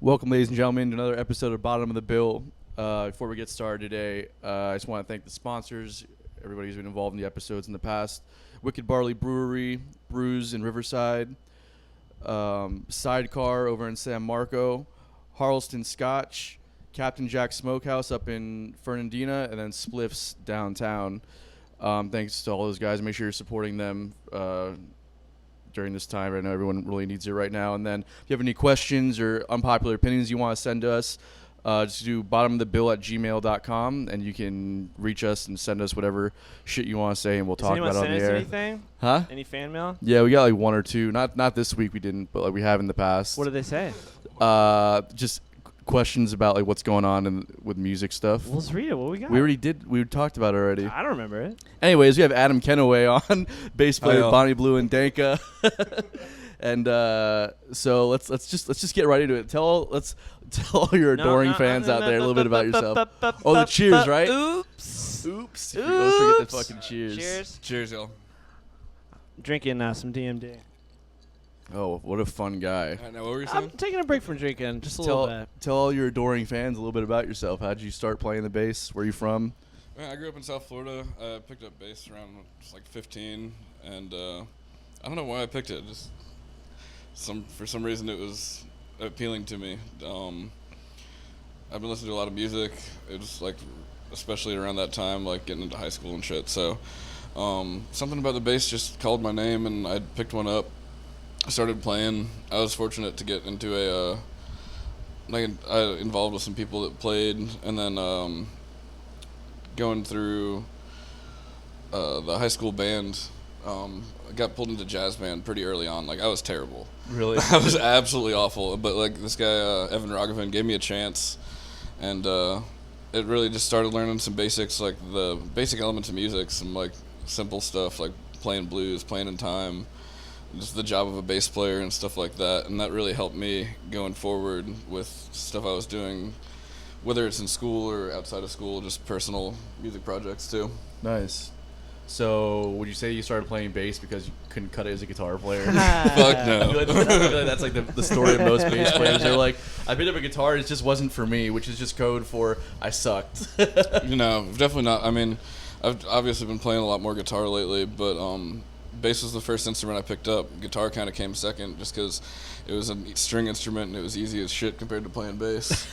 Welcome, ladies and gentlemen, to another episode of Bottom of the Bill. Before we get started today, I just want to thank the sponsors, everybody who's been involved in the episodes in the past. Wicked Barley Brewery, Brews in Riverside, Sidecar over in San Marco, Harleston Scotch, Captain Jack Smokehouse up in Fernandina, and then Spliffs downtown. Thanks to all those guys. Make sure you're supporting them during this time. I know everyone really needs it right now. And then if you have any questions or unpopular opinions you want to send to us, just do bottomofthebill@gmail.com, and you can reach us and send us whatever shit you want to say, and we'll talk about it on the air. Anything? Huh? Any fan mail? Yeah, we got like one or two. Not this week we didn't, but like we have in the past. What did they say? Just questions about like what's going on with music stuff. Well, let's read it. What we got? We already did. We talked about it already. I don't remember it. Anyways, we have Adam Kenneway on, bass player Hi, Bonnie Blue and Danka. And so let's just get right into it. Tell all your adoring fans out there a little bit about yourself. Oh, the cheers, right? Oops. Oops. If you always forget the fucking cheers. Cheers. Cheers, y'all. Drinking some DMD. Oh, what a fun guy. I know what were you I'm saying? taking a break from drinking just a little bit. Tell all your adoring fans a little bit about yourself. How did you start playing the bass? Where are you from? I grew up in South Florida. I picked up bass around like 15, and I don't know why I picked it. Just for some reason it was appealing to me. I've been listening to a lot of music. It was like, especially around that time, like getting into high school and shit. So something about the bass just called my name, and I picked one up. I started playing. I was fortunate to get into I involved with some people that played, and then going through the high school band, I got pulled into jazz band pretty early on. Like, I was terrible. Really? I was absolutely awful. But like this guy Evan Raghavan gave me a chance, and it really just started learning some basics, like the basic elements of music, some like simple stuff like playing blues, playing in time, just the job of a bass player and stuff like that. And that really helped me going forward with stuff I was doing, whether it's in school or outside of school, just personal music projects too. Nice. So, would you say you started playing bass because you couldn't cut it as a guitar player? Fuck I no. feel like that's like the story of most bass players. They're like, I picked up a guitar, it just wasn't for me, which is just code for I sucked. Definitely not. I mean, I've obviously been playing a lot more guitar lately, but bass was the first instrument I picked up. Guitar kind of came second, just because it was a string instrument and it was easy as shit compared to playing bass.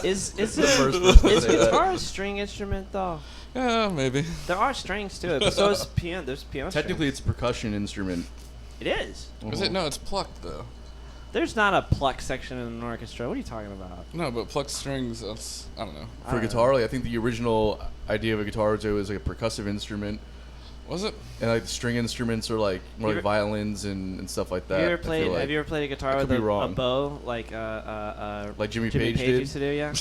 Is guitar guitar a string instrument though? Yeah, maybe. There are strings to it, but so is piano. There's piano. Technically, it's a percussion instrument. it is. Is it? No, it's plucked though. There's not a pluck section in an orchestra. What are you talking about? No, but plucked strings, that's, I don't know. For I don't guitar, like, I think the original idea of a guitar was it was like a percussive instrument, Was it? and like the string instruments are like more like violins and stuff like that. Have you I ever feel played? like. Have you ever played a guitar I with could be a wrong. bow, like Jimmy Page did? used to do? Yeah.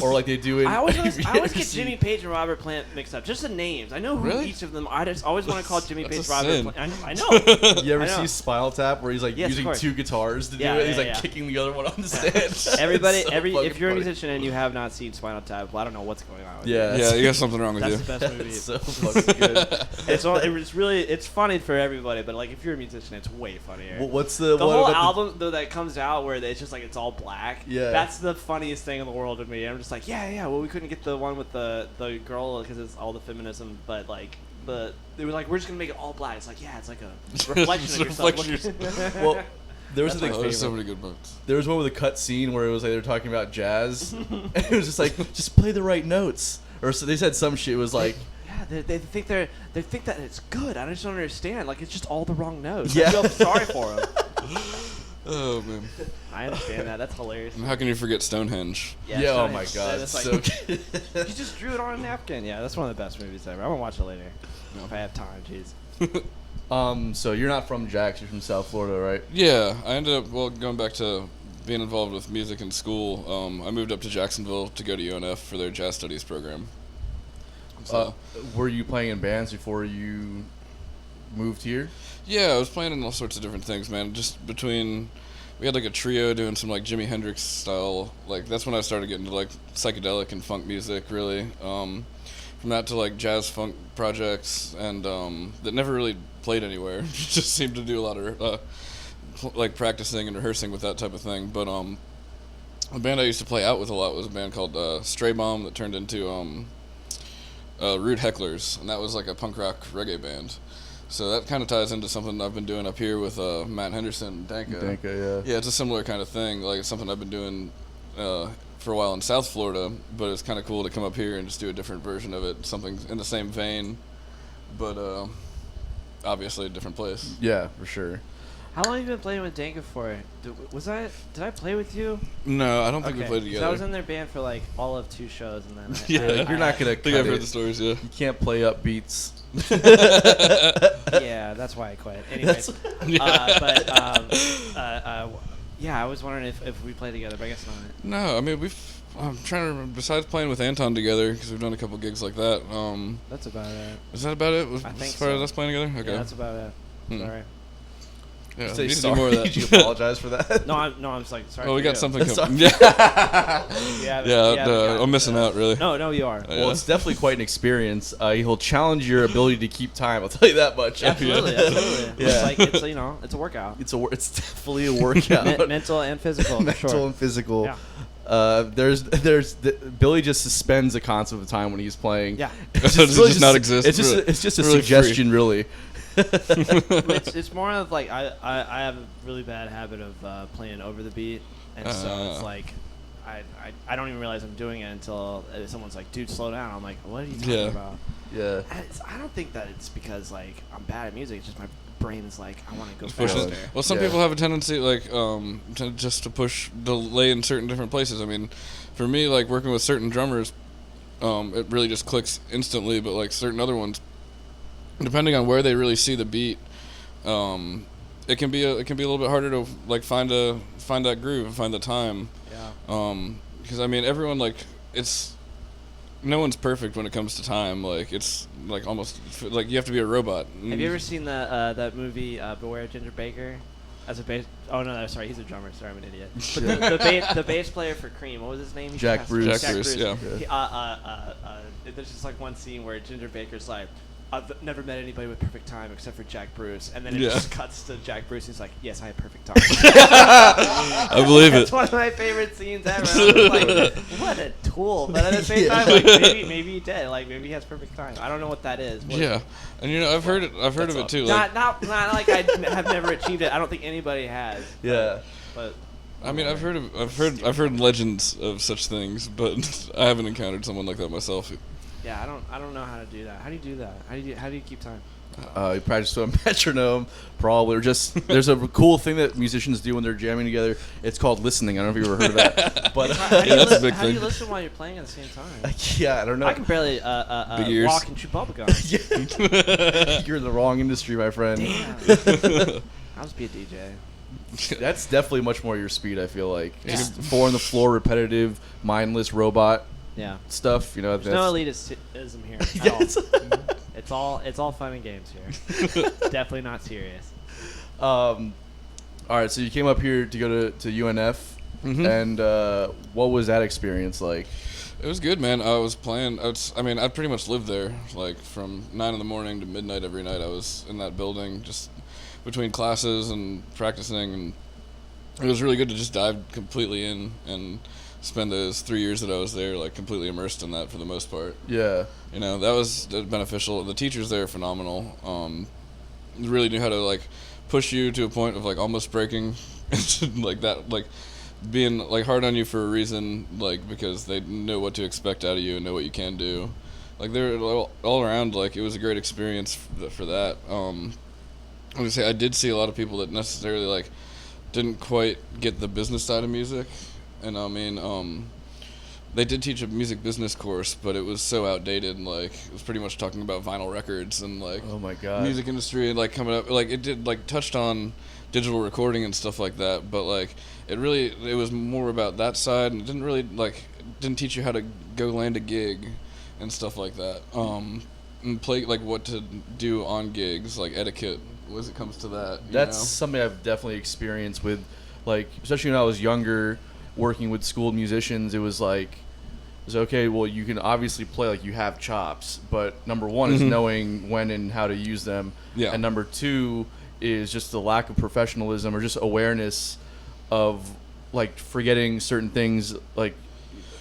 Or like they do it. I always get Jimmy Page and Robert Plant mixed up. Just the names. I know who Really? each of them are. I just always want to call Jimmy That's Page a Robert sin. Plant. I know. You ever I know. see Spinal Tap where he's like Yes, of using course. two guitars to do Yeah, it? He's yeah, like yeah. kicking the other one on the stand. Everybody, It's so fucking if you're a funny. musician and you have not seen Spinal Tap, well, I don't know what's going on with Yeah. Yeah, you got something wrong with you. you. That's the best movie. It's so fucking good. It's funny for everybody, but like if you're a musician, it's way funnier. What's the The what whole about album though that comes out where it's just like it's all black. Yeah. That's the funniest thing in the world to me. I'm just like, yeah. Well, we couldn't get the one with the girl because it's all the feminism, but like they were like, we're just gonna make it all black. It's like, yeah, it's like a reflection of yourself. Reflection of Well, there was That's the Oh, there's so favorite. many good books. There was one with a cut scene where it was like they were talking about jazz, and it was just like just play the right notes, or so they said some shit. It was like. Yeah, they think they think that it's good. I just don't understand. Like it's just all the wrong notes. Yeah. I feel sorry for them. Oh, man. I understand that. That's hilarious. And how can you forget Stonehenge? Yeah, so oh my it's- god, it's so like, good. you just drew it on a napkin. Yeah, that's one of the best movies ever. I'm gonna watch it later if I have time. Jeez. So you're not from Jax, you're from South Florida, right? Yeah, I ended up, going back to being involved with music in school. I moved up to Jacksonville to go to UNF for their jazz studies program. So, Were you playing in bands before you moved here? yeah, I was playing in all sorts of different things, man. Just between, we had like a trio doing some like Jimi Hendrix style, like that's when I started getting to like psychedelic and funk music, really. From that to like jazz funk projects, and that never really played anywhere. Just seemed to do a lot of like practicing and rehearsing with that type of thing. But a band I used to play out with a lot was a band called Stray Bomb that turned into Rude Hecklers, and that was like a punk rock reggae band. So that kind of ties into something I've been doing up here with Matt Henderson and Danka. Danka, yeah. Yeah, it's a similar kind of thing. Like, it's something I've been doing for a while in South Florida, but it's kind of cool to come up here and just do a different version of it, something in the same vein, but obviously a different place. Yeah, for sure. How long have you been playing with Danka for? Did I play with you? No, I don't think we Okay, played 'cause together. I was in their band for like all of 2 shows, and then Yeah. You're not gonna I think cut I've heard it. the stories, yeah. You can't play up beats. Yeah, that's why I quit. Anyways, yeah, I was wondering if we played together, but I guess not. No, I mean, I'm trying to remember, besides playing with Anton together, because we've done a couple gigs like that. That's about it. Is that about it? I think as far so. as us playing together? Okay. Yeah, that's about it. Hmm. Sorry. Yeah, Say we need to do sorry. more of that. Did you apologize for that? No, I'm just like sorry. Oh, we for got you. something Sorry. coming. Yeah, Yeah, yeah. I'm missing out, really. No, you are. Well, it's definitely quite an experience. He'll challenge your ability to keep time. I'll tell you that much. Absolutely. Yeah. It's like it's it's a workout. It's definitely a workout. Mental and physical. Mental for sure. and physical. Yeah. Billy just suspends the concept of time when he's playing. Yeah. Does it just not exist? It's just a Really suggestion, really. It's more of like I have a really bad habit of playing over the beat, and so it's like I don't even realize I'm doing it until someone's like, "Dude, slow down." I'm like, "What are you talking about?" Yeah. I don't think that it's because like I'm bad at music. It's just my brain's like I want to go Just push faster. it. Well, some Yeah. people have a tendency, like, to push delay in certain different places. I mean, for me, like, working with certain drummers, it really just clicks instantly, but, like, certain other ones, depending on where they really see the beat, it can be a little bit harder to, like, find that groove and find the time. Yeah. Because, I mean, everyone, like, no one's perfect when it comes to time. Like, it's like almost like you have to be a robot. Have you ever seen that movie Beware Ginger Baker? As a bass. Oh no, sorry, he's a drummer. Sorry, I'm an idiot. But the bass player for Cream, what was his name? He Jack passed- Bruce. Jack Bruce, yeah. He, there's just like one scene where Ginger Baker's like, "I've never met anybody with perfect time except for Jack Bruce," and then it Yeah. just cuts to Jack Bruce. He's like, "Yes, I have perfect time." I believe That's it. one of my favorite scenes ever. I was like, what a tool! But at the same time, like maybe he did. Like maybe he has perfect time. I don't know what that is. What is Yeah, it? and you know, I've heard of it too. Like, Not like I have never achieved it. I don't think anybody has. Yeah. But I mean, I've heard legends of such things, but I haven't encountered someone like that myself. yeah, I don't know how to do that. How do you do that? How do you keep time? You practice to a metronome, probably, or just there's a cool thing that musicians do when they're jamming together. It's called listening. I don't know if you've ever heard of that, but How do you that's a big how do you thing. listen while you're playing at the same time? yeah, I don't know. I can barely Big ears. walk and chew bubblegum. You're in the wrong industry, my friend. Damn. I'll just be a DJ. That's definitely much more your speed. I feel like just 4 on the floor, repetitive, mindless robot Yeah. stuff. You know, There's no elitism here at Yes. all. It's all fun and games here. Definitely not serious. All right, so you came up here to go to UNF, and what was that experience like? It was good, man. I was playing. I pretty much lived there. Like from 9 in the morning to midnight every night. I was in that building, just between classes and practicing, and it was really good to just dive completely in and spend those 3 years that I was there, like completely immersed in that for the most part. Yeah, You know, that was beneficial. The teachers there are phenomenal. Really knew how to like push you to a point of like almost breaking, like that, like being like hard on you for a reason, like because they know what to expect out of you and know what you can do. Like they're all around. Like it was a great experience for that. I would say I did see a lot of people that necessarily like didn't quite get the business side of music, and I mean, they did teach a music business course, but it was so outdated. And, like it was pretty much talking about vinyl records and like oh my god, music industry and like coming up. Like it did like touched on digital recording and stuff like that, but like it was more about that side, and it didn't really didn't teach you how to go land a gig and stuff like that. And play like what to do on gigs, like etiquette as it comes to that. That's you know? something I've definitely experienced with, like, especially when I was younger, working with schooled musicians. It was like, it's okay. Well, you can obviously play, like you have chops, but number one is knowing when and how to use them, Yeah. and number two is just the lack of professionalism or just awareness of like forgetting certain things like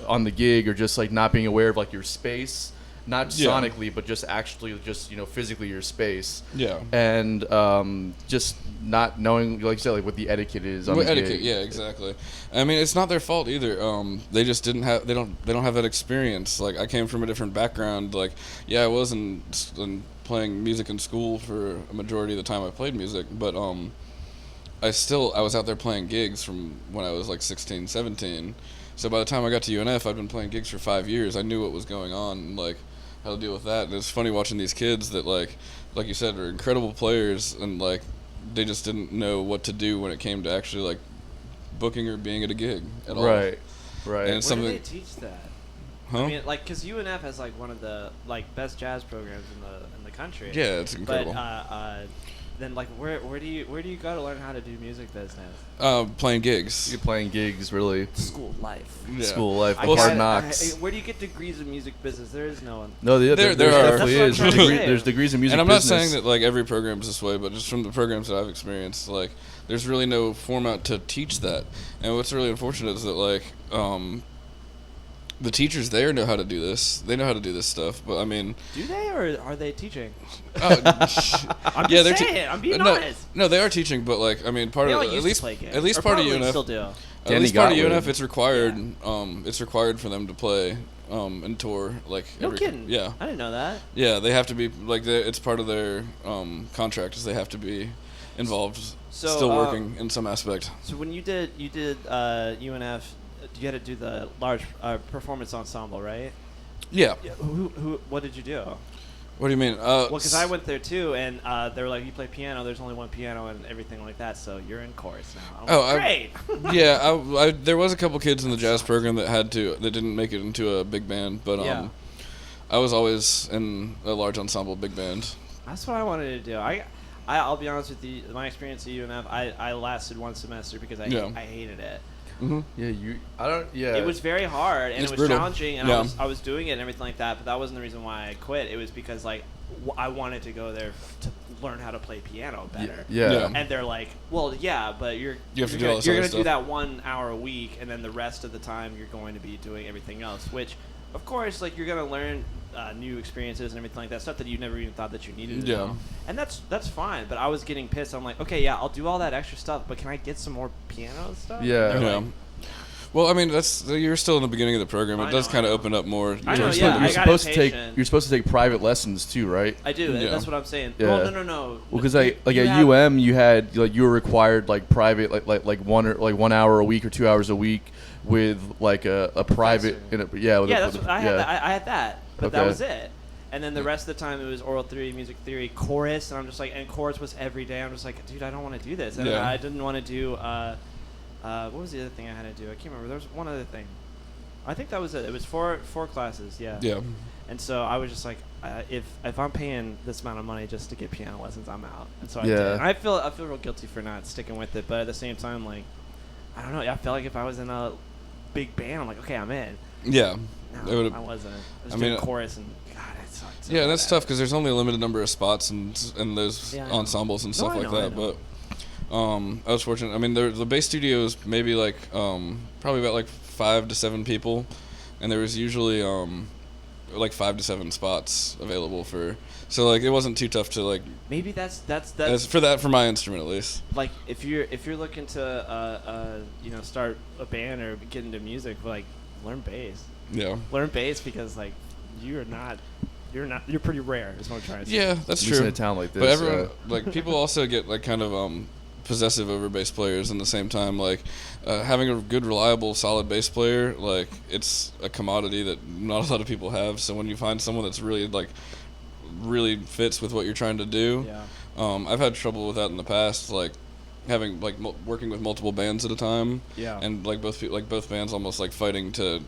on the gig, or just like not being aware of like your space, not sonically but just actually just physically your space, and just not knowing, like you said, like what the etiquette is on the etiquette gig. Yeah, exactly. I mean, it's not their fault either. They just didn't have they don't have that experience. Like, I came from a different background. Like, yeah, I was in playing music in school for a majority of the time I played music, but I was out there playing gigs from when I was like 16, 17. So by the time I got to UNF, I'd been playing gigs for 5 years. I knew what was going on and like how to deal with that. And it's funny watching these kids that like you said, are incredible players, and like they just didn't know what to do when it came to actually like booking or being at a gig at all. Right. And Where it's something. do they teach that? Huh? I mean, like, because UNF has like one of the like best jazz programs in the country. Yeah, it's incredible. But then like where do you go to learn how to do music business? Playing gigs. You're playing gigs, really. School life. Yeah. School life, I hard knocks. where do you get degrees in music business? There is no one. No, there are. definitely That's is. what I'm trying to say. There's degrees in music And I'm business. not saying that like every program's this way, but just from the programs that I've experienced, like there's really no format to teach that. And what's really unfortunate is that like the teachers there know how to do this. They know how to do this stuff. But I mean, Do they, or are they teaching? I'm Yeah, they're saying. I'm being honest. No, they are teaching, but like I mean, part They of all at used least to play gigs. at least Or part of probably UNF still do. At Danny least part of Gottlieb. UNF, it's required. It's required for them to play and tour like. No every, kidding. Yeah. I didn't know that. Yeah, they have to be like it's part of their contract is they have to be involved, So, still working in some aspect. So when you did UNF, you had to do the large performance ensemble, right? Yeah. What did you do? What do you mean? Well, because I went there too, and they were like, "You play piano. There's only one piano and everything like that, so you're in chorus now." I'm like, great. Yeah, I there was a couple kids in the jazz program that didn't make it into a big band, but Yeah. I was always in a large ensemble big band. That's what I wanted to do. I'll be honest with you. My experience at UNF, I lasted one semester because I hated it. Mm-hmm. Yeah, It was very hard and It's it was brutal. challenging, and Yeah. I was doing it and everything like that. But that wasn't the reason why I quit. It was because like I wanted to go there to learn how to play piano better. Yeah. And they're like, well, yeah, but You have to do you're all this gonna other do stuff. that 1 hour a week, and then the rest of the time you're going to be doing everything else. Which, of course, like you're gonna learn new experiences and everything like that, stuff that you never even thought that you needed to know. And that's fine. But I was getting pissed. I'm like, okay, yeah, I'll do all that extra stuff, but can I get some more piano stuff? Yeah. And they're Yeah. like, Well, I mean, you're still in the beginning of the program. It I does know, kind I of know. open up more. I know, towards yeah, the- I You're got supposed to take. impatient. You're supposed to take private lessons too, right? I do. Yeah. That's what I'm saying. Yeah. Well, no. Well, because You at have- UM you had you were required like private like 1 hour a week or 2 hours a week with like a private with Yeah, a, that's with what a- I had. I had that, but that Okay. was it. And then the rest of the time it was oral theory, music theory, chorus, and I'm just like, and chorus was every day. I'm just like, dude, I don't want to do this. And Yeah. I didn't want to do. What was the other thing I had to do? I can't remember. There was one other thing. I think that was it. It was four classes. Yeah. Yeah. And so I was just like, if I'm paying this amount of money just to get piano lessons, I'm out. And so I Yeah. did. And I feel real guilty for not sticking with it, but at the same time, like, I don't know. I felt like if I was in a big band, I'm like, okay, I'm in. Yeah. No, It would've- I wasn't. I was I doing mean, chorus and God, it sucked. So Yeah, that's bad. tough because there's only a limited number of spots and those Yeah, I know. ensembles and No, stuff I like know, I that. know. But I was fortunate. I mean, the bass studio is maybe like probably about like 5 to 7 people, and there was usually like 5 to 7 spots available for. So like it wasn't too tough to like Maybe that's as for my instrument at least. like if you're looking to start a band or get into music, like learn bass. Yeah. Learn bass because like you're pretty rare is what I'm trying to say. Yeah, that's At least true. in a town like this. But everyone, like, people also get like kind of possessive over bass players. In the same time, like having a good, reliable, solid bass player, like it's a commodity that not a lot of people have. So when you find someone that's really fits with what you're trying to do, Yeah. I've had trouble with that in the past, like having like working with multiple bands at a time, Yeah. and like both bands almost like fighting to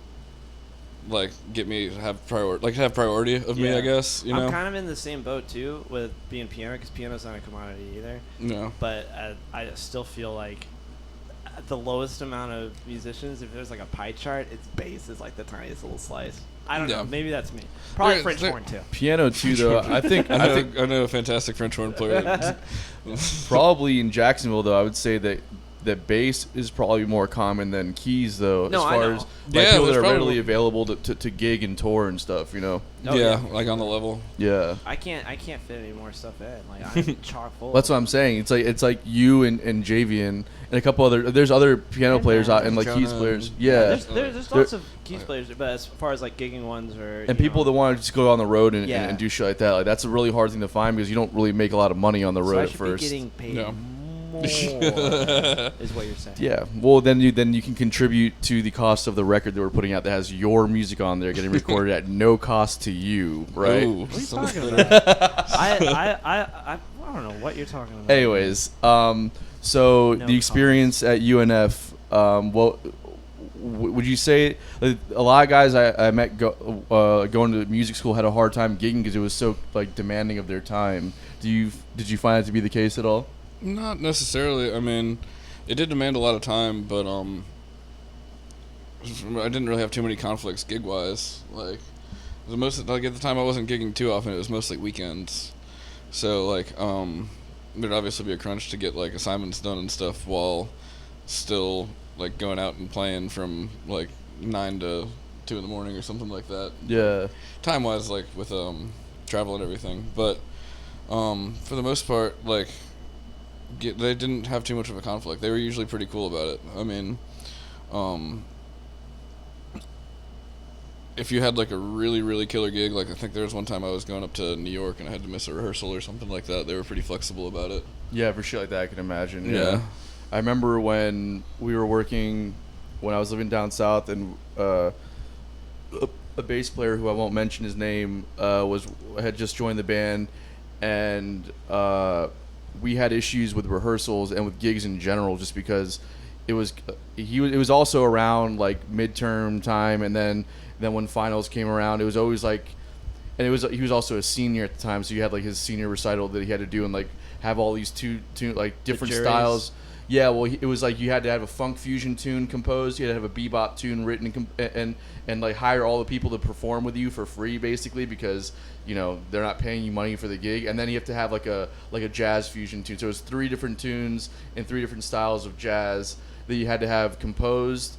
like get me to have priority of me, I guess. You know. I'm kind of in the same boat too with being piano because piano's not a commodity either. No. But I still feel like the lowest amount of musicians, if there's like a pie chart, its bass is like the tiniest little slice. I don't know. Yeah. Maybe that's me. Probably There- French there- horn too. Piano too, though. I think I know a fantastic French horn player. probably in Jacksonville though, I would say that that bass is probably more common than keys, though. No, as I far know. as Yeah, people that there's are probably- readily available to gig and tour and stuff. You know. Oh, yeah, like on the level. Yeah. I can't fit any more stuff in. Like I'm chock full. That's what I'm saying. It's like you and Javian and a couple other. There's other piano And players out and like Jonah keys players. and- Yeah. There's lots of keys players, but as far as like gigging ones or And people that want to just go on the road and, Yeah. and do shit like that, like that's a really hard thing to find because you don't really make a lot of money on the so road I at should first. be getting paid Yeah. more, is what you're saying. Yeah. Well, then you can contribute to the cost of the record that we're putting out that has your music on there, getting recorded at no cost to you, right? Ooh, What are you sounds talking good. about? I don't know what you're talking about. Anyways, so No the experience at UNF, would you say a lot of guys I met going to music school had a hard time gigging because it was so like demanding of their time? Did you find that to be the case at all? Not necessarily. I mean, it did demand a lot of time, but I didn't really have too many conflicts gig wise. Like the most like at the time I wasn't gigging too often. It was mostly weekends. So like there'd obviously be a crunch to get like assignments done and stuff while still like going out and playing from like 9 to 2 in the morning or something like that. Yeah. Time wise, like with travel and everything, but for the most part, like they didn't have too much of a conflict. They were usually pretty cool about it. I mean, if you had like a really, really killer gig, like I think there was one time I was going up to New York and I had to miss a rehearsal or something like that, they were pretty flexible about it. Yeah, for shit like that, I can imagine. Yeah. I remember when we were working, when I was living down south, and a bass player who I won't mention his name had just joined the band, and we had issues with rehearsals and with gigs in general, just because it was also around like midterm time, and then when finals came around, it was always like, and he was also a senior at the time, so you had like his senior recital that he had to do and like have all these two like different juries. styles. Yeah, well, it was like you had to have a funk fusion tune composed, you had to have a bebop tune written, and like hire all the people to perform with you for free, basically, because you know they're not paying you money for the gig. And then you have to have like a jazz fusion tune. So it was 3 different tunes in 3 different styles of jazz that you had to have composed,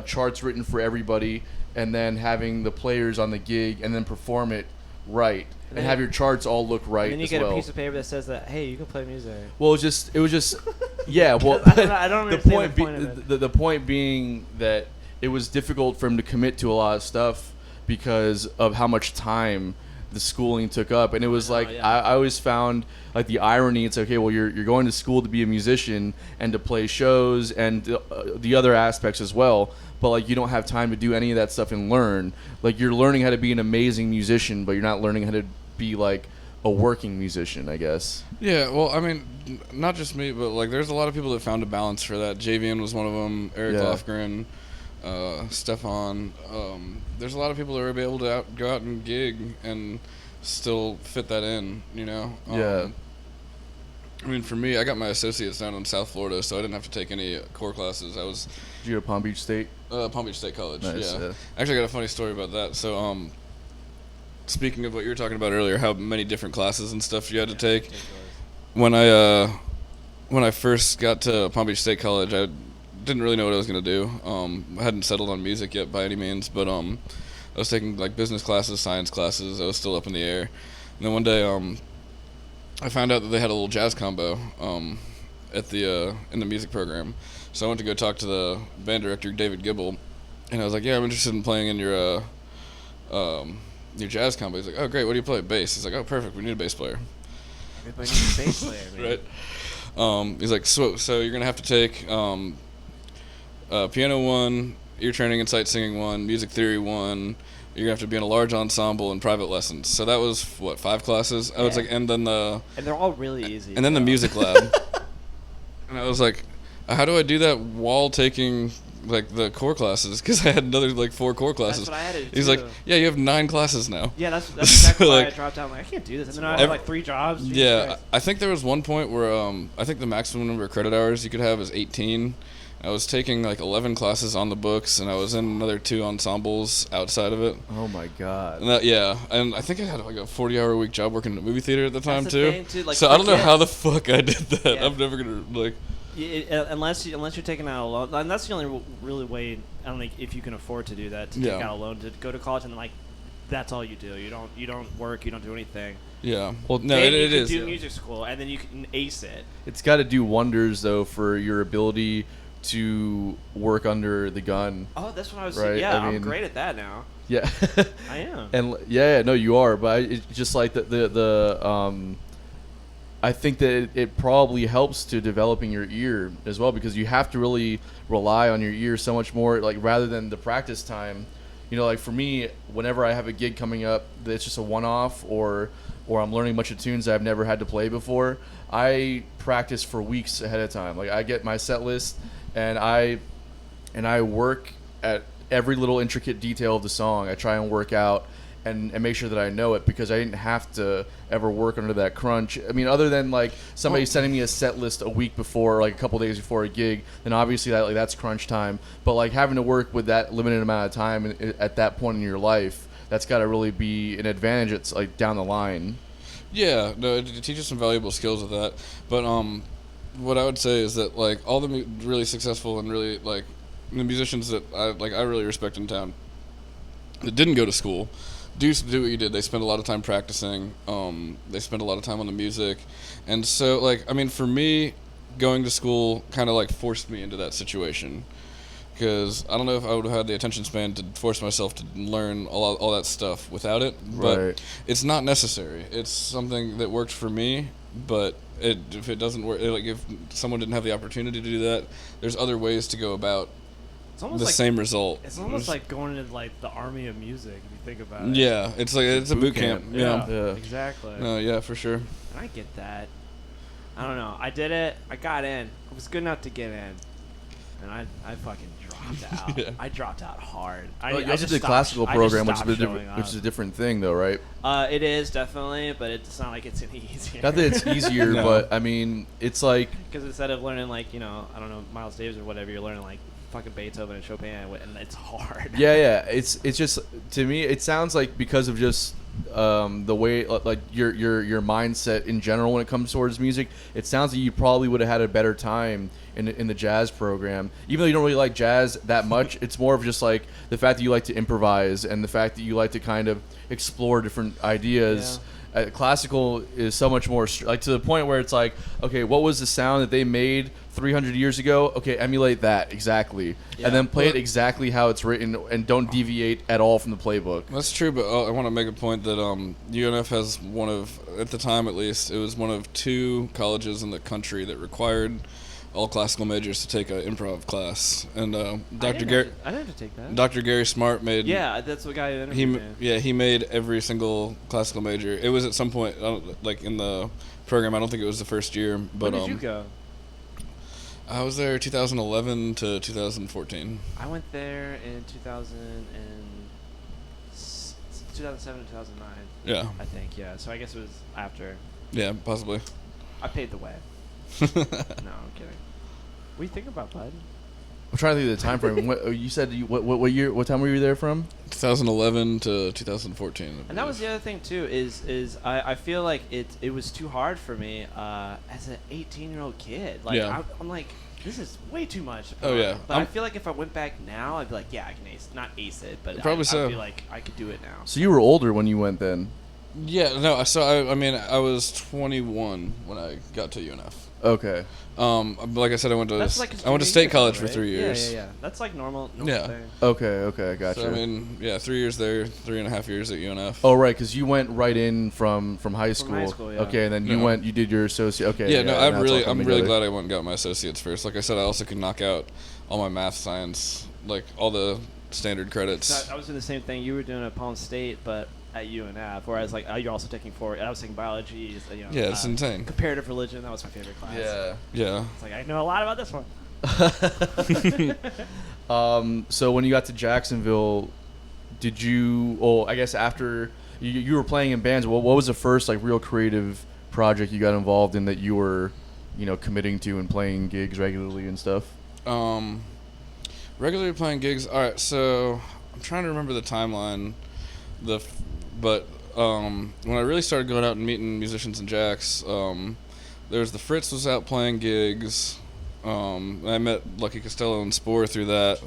charts written for everybody, and then having the players on the gig and then perform it right. And then- have your charts all look right And then you as get well. a piece of paper that says that, hey, you can play music. Well, it was just, yeah. Well, I don't understand the point of it. the point being that it was difficult for him to commit to a lot of stuff because of how much time the schooling took up, and it was like yeah. I always found like the irony. It's okay, well, you're going to school to be a musician and to play shows and the other aspects as well, but like you don't have time to do any of that stuff and learn. Like you're learning how to be an amazing musician, but you're not learning how to be like a working musician, I guess. Yeah, well, I mean, not just me, but like there's a lot of people that found a balance for that. Javian was one of them. Eric Yeah. Lofgren, Stefan. There's a lot of people that are able to go out and gig and still fit that in, you know? Yeah. I mean, for me, I got my associates down in South Florida, so I didn't have to take any core classes. I was Did you go to Palm Beach State? Palm Beach State College. Nice, yeah. yeah. Actually, I got a funny story about that. So, speaking of what you were talking about earlier, how many different classes and stuff you had to take. When I first got to Palm Beach State College, I didn't really know what I was gonna do. I hadn't settled on music yet by any means, but I was taking like business classes, science classes. I was still up in the air, and then one day I found out that they had a little jazz combo at the in the music program. So I went to go talk to the band director, David Gibble, and I was like, "Yeah, I'm interested in playing in your jazz combo." He's like, "Oh, great. What do you play? Bass." He's like, "Oh, perfect. We need a bass player." Everybody needs a bass player, man. Right. He's like, so you're gonna have to take piano 1, ear training and sight singing 1, music theory 1. You're gonna have to be in a large ensemble and private lessons. So that was what, 5 classes? I was Yeah. like, and then And they're all really easy. the music lab. And I was like, how do I do that while taking like the core classes? Because I had another like 4 core classes. That's what I had to do. He's like, yeah, you have 9 classes now. Yeah, that's exactly why I like- dropped out. I'm like, I can't do this. And then I had like 3 jobs. Jesus Yeah, Christ. I think there was one point where I think the maximum number of credit hours you could have is 18. I was taking like 11 classes on the books, and I was in another 2 ensembles outside of it. Oh my god. And and I think I had like a 40-hour week job working in a movie theater at the time the too. thing, too, like, So I don't know forget- how the fuck I did that. Yeah. I'm never gonna like. Unless you're taking out a loan, and that's the only really way. I don't think if you can afford to do that, to take out a loan to go to college, and like that's all you do. You don't work. You don't do anything. Yeah. Well, no, then it you is. can do music school, and then you can ace it. It's got to do wonders though for your ability to work under the gun. Oh, that's what I was right? saying. Yeah, I mean, I'm great at that now. Yeah. I am. And yeah, no, you are. But it's just like the I think that it probably helps to developing your ear as well, because you have to really rely on your ear so much more, like rather than the practice time. You know, like for me, whenever I have a gig coming up that's just a one-off, or I'm learning a bunch of tunes that I've never had to play before, I practice for weeks ahead of time. Like I get my set list and I work at every little intricate detail of the song. I try and work out and make sure that I know it, because I didn't have to ever work under that crunch. I mean, other than like somebody sending me a set list a week before, like a couple days before a gig, then obviously that's crunch time. But like having to work with that limited amount of time at that point in your life, that's got to really be an advantage. It's like down the line. Yeah, no, it teaches some valuable skills with that. But what I would say is that like all the really successful and really like the musicians that I really respect in town that didn't go to school do what you did. They spend a lot of time practicing. They spend a lot of time on the music, and so like I mean, for me, going to school kind of like forced me into that situation, because I don't know if I would have had the attention span to force myself to learn all that stuff without it. But Right. It's not necessary. It's something that worked for me, but if it doesn't work, like if someone didn't have the opportunity to do that, there's other ways to go about It's almost the like, same result. It's almost like going into like the army of music, if you think about it. Yeah, it's like it's a boot camp. Yeah. Exactly. No, yeah, for sure. And I get that. I don't know. I did it. I got in. I was good enough to get in, and I fucking dropped out. Yeah. I dropped out hard. You I also just did stopped- classical I just program, which stopped is showing up. a different thing, though, right? It is definitely, but it's not like it's any easier. Not that it's easier, No. but I mean, it's like Because instead of learning like I don't know, Miles Davis or whatever, you're learning like fucking Beethoven and Chopin, and it's hard. yeah. It's just, to me, it sounds like because of just the way like your mindset in general when it comes towards music, it sounds like you probably would have had a better time in the jazz program, even though you don't really like jazz that much. It's more of just like the fact that you like to improvise and the fact that you like to kind of explore different ideas. Classical is so much more like to the point where it's like, okay, what was the sound that they made 300 years ago? Okay, emulate that exactly, and then play it exactly how it's written, and don't deviate at all from the playbook. That's true, but I want to make a point that UNF has one of, at the time at least, it was one of 2 colleges in the country that required all classical majors to take an improv class, and Dr. Gary. I didn't have to take that. Dr. Gary Smart made. Yeah, that's the guy who interviewed me. He made every single classical major. It was at some point, like in the program. I don't think it was the first year, but When did you go? I was there 2011 to 2014. I went there in 2007 to 2009. Yeah, I think, yeah. So I guess it was after. yeah, possibly. I paid the way. No, I'm kidding. What do you think about Bud? I'm trying to think of the time frame. You said what year? What time were you there from? 2011 to 2014. And that was the other thing too. Is I feel like it was too hard for me as an 18-year-old kid. Like Yeah. I'm like, this is way too much. Oh, yeah. But I feel like if I went back now, I'd be like, yeah, I can not ace it, but Probably so. I'd be like, I could do it now. So you were older when you went then. Yeah, no. So I mean, I was 21 when I got to UNF. Okay. Like I said, I went to That's like state college right? for 3 years. Yeah. That's like normal Yeah. thing. Okay, gotcha. So I mean, yeah, 3 years there, 3.5 years at UNF. Oh, right, because you went right in from high school. high school, yeah. Okay, and then No. you did your associate. Okay. Yeah, no, now it's all I'm coming really together. glad I went and got my associates first. Like I said, I also could knock out all my math, science, like all the standard credits. So I was doing the same thing. You were doing at Palm State, but at UNF, whereas like you're also taking I was taking biology. Yeah, it's insane. Comparative religion, that was my favorite class. Yeah. Yeah. It's like I know a lot about this one. So when you got to Jacksonville, did you? Well, I guess after you were playing in bands, what was the first like real creative project you got involved in that you were, committing to and playing gigs regularly and stuff? Regularly playing gigs. All right, so I'm trying to remember the timeline. But when I really started going out and meeting musicians in Jacks, there was the Fritz was out playing gigs. I met Lucky Costello and Spore through that.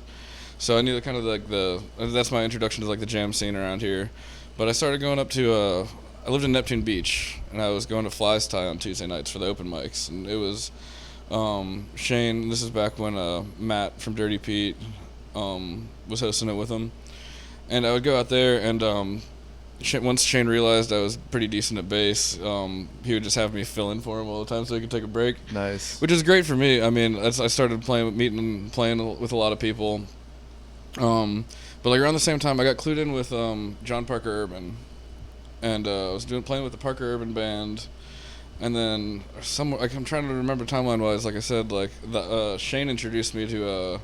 So I knew kind of like that's my introduction to like the jam scene around here. But I started going up to, I lived in Neptune Beach, and I was going to Fly's Tie on Tuesday nights for the open mics. And it was Shane, this is back when Matt from Dirty Pete was hosting it with him. And I would go out there, and once Shane realized I was pretty decent at bass, he would just have me fill in for him all the time so he could take a break. Nice. Which is great for me. I mean, I started playing with a lot of people. But like around the same time, I got clued in with John Parker Urban, and I was playing with the Parker Urban band, and then I'm trying to remember timeline wise. Like I said, like Shane introduced me to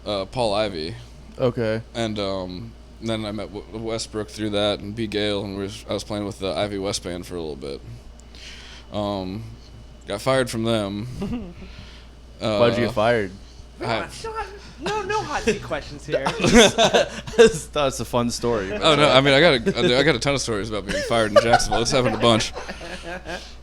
Paul Ivy. Okay. And then I met Westbrook through that, and B. Gale, and I was playing with the Ivy West band for a little bit. Got fired from them. Why'd you get fired? No hot seat questions here. That's a fun story. Oh no! I mean, I got a ton of stories about being fired in Jacksonville. It's happened a bunch.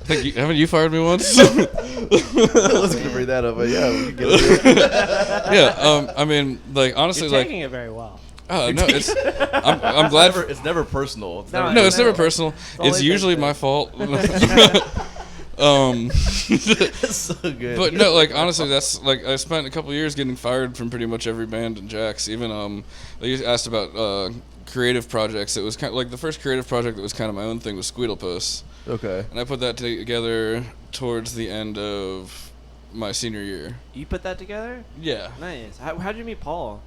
Haven't you fired me once? I was gonna bring that up, but yeah, we can get into it. Yeah. I mean, like honestly, You're like. taking it very well. Oh no! I'm glad. It's never personal. It's No, No, it's never personal. It's usually my fault. That's so good. But no, like honestly, that's like I spent a couple of years getting fired from pretty much every band in Jax. Even they asked about creative projects. It was kind of like the first creative project that was kind of my own thing was Squeedlepus. Okay. And I put that together towards the end of my senior year. You put that together? Yeah. Nice. How'd you meet Paul?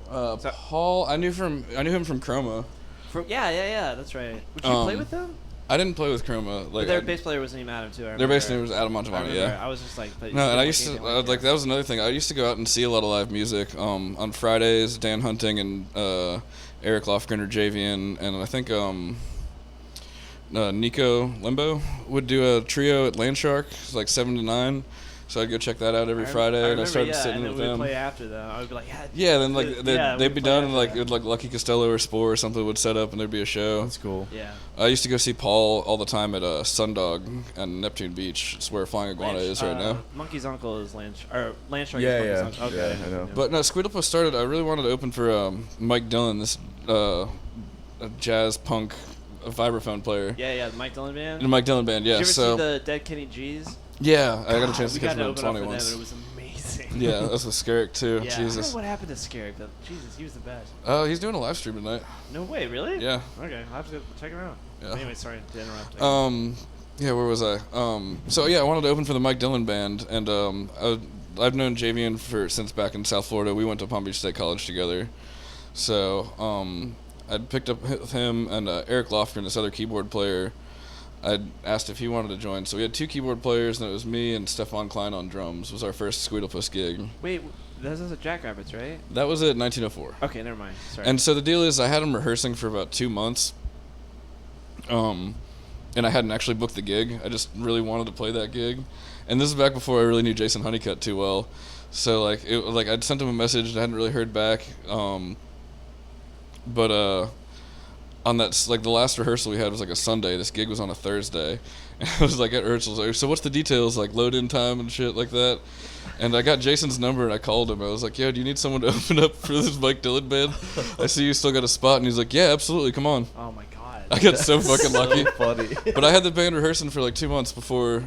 Paul, I knew him from Chroma. Yeah, that's right. Would you play with them? I didn't play with Chroma. Like But their bass player was named Adam too. Their bass name was Adam Montalbano. Yeah. I was just like, but No, and I used to like that was another thing. I used to go out and see a lot of live music. On Fridays, Dan Hunting and Eric Lofgren or Javian, and I think Nico Limbo would do a trio at Landshark, like 7 to 9. So I'd go check that out every Friday, and I started sitting with them. And then we'd play after them. I would be like, then like they'd be done, and like Lucky Costello or Spore or something would set up, and there'd be a show. That's cool. Yeah. I used to go see Paul all the time at Sundog and Neptune Beach. It's where Flying Iguana is right now. Monkey's uncle is Landshark Yeah, is Monkey's uncle. Okay. Yeah, I know. But no, Squeedlepus started. I really wanted to open for Mike Dillon, this a jazz punk vibraphone player. Yeah, the Mike Dillon band. The Mike Dillon band, yeah. Did you ever So see the Dead Kenny G's? yeah, I got a chance to we catch got him to at open up 20 for them, once. and it was amazing. Yeah, that's with Skerrick too. Yeah. I don't Jesus. know what happened to Skerrick, but Jesus, he was the best. He's doing a live stream tonight. No way, really? Yeah. Okay, I'll have to check him out. Yeah. Anyway, sorry to interrupt. Yeah, where was I? So yeah, I wanted to open for the Mike Dillon band, and I've known Javian since back in South Florida. We went to Palm Beach State College together. So I'd picked up with him and Eric Lofgren, this other keyboard player. I'd asked if he wanted to join. So we had 2 keyboard players, and it was me and Stefan Klein on drums. It was our first Squeedlepus gig. Wait, this is at Jackrabbits, right? That was at 1904. Okay, never mind. Sorry. And so the deal is I had him rehearsing for about 2 months. And I hadn't actually booked the gig. I just really wanted to play that gig. And this is back before I really knew Jason Honeycutt too well. So I'd sent him a message and I hadn't really heard back. But on that, like the last rehearsal we had was like a Sunday. This gig was on a Thursday, and I was like at rehearsals. Like, so what's the details, like load-in time and shit like that? And I got Jason's number and I called him. I was like, "Yo, do you need someone to open up for this Mike Dillon band? I see you still got a spot." And he's like, "Yeah, absolutely, come on." Oh my god. I got so fucking lucky. So funny. But I had the band rehearsing for like 2 months before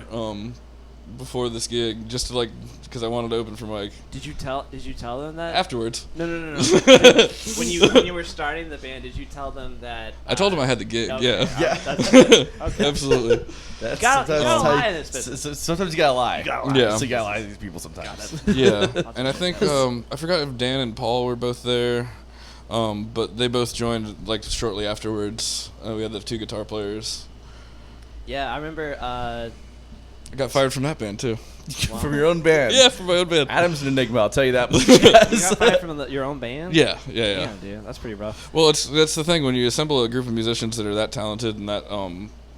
this gig, just to because I wanted to open for Mike. Did you tell them that? Afterwards. No. when you were starting the band, did you tell them that? I told him I had the gig. Okay, Yeah. Yeah. That's good. Okay. Absolutely. That's Gotta sometimes lie how in this business. sometimes you gotta lie. Yeah. So you gotta lie to these people sometimes. Yeah. And I think I forgot if Dan and Paul were both there, but they both joined like shortly afterwards. We had the 2 guitar players. Yeah, I remember. I got fired from that band too. From your own band. Yeah, from my own band. Adam's an enigma, I'll tell you that much. You got fired from your own band? Yeah. Damn, dude, that's pretty rough. Well, that's the thing when you assemble a group of musicians that are that talented and that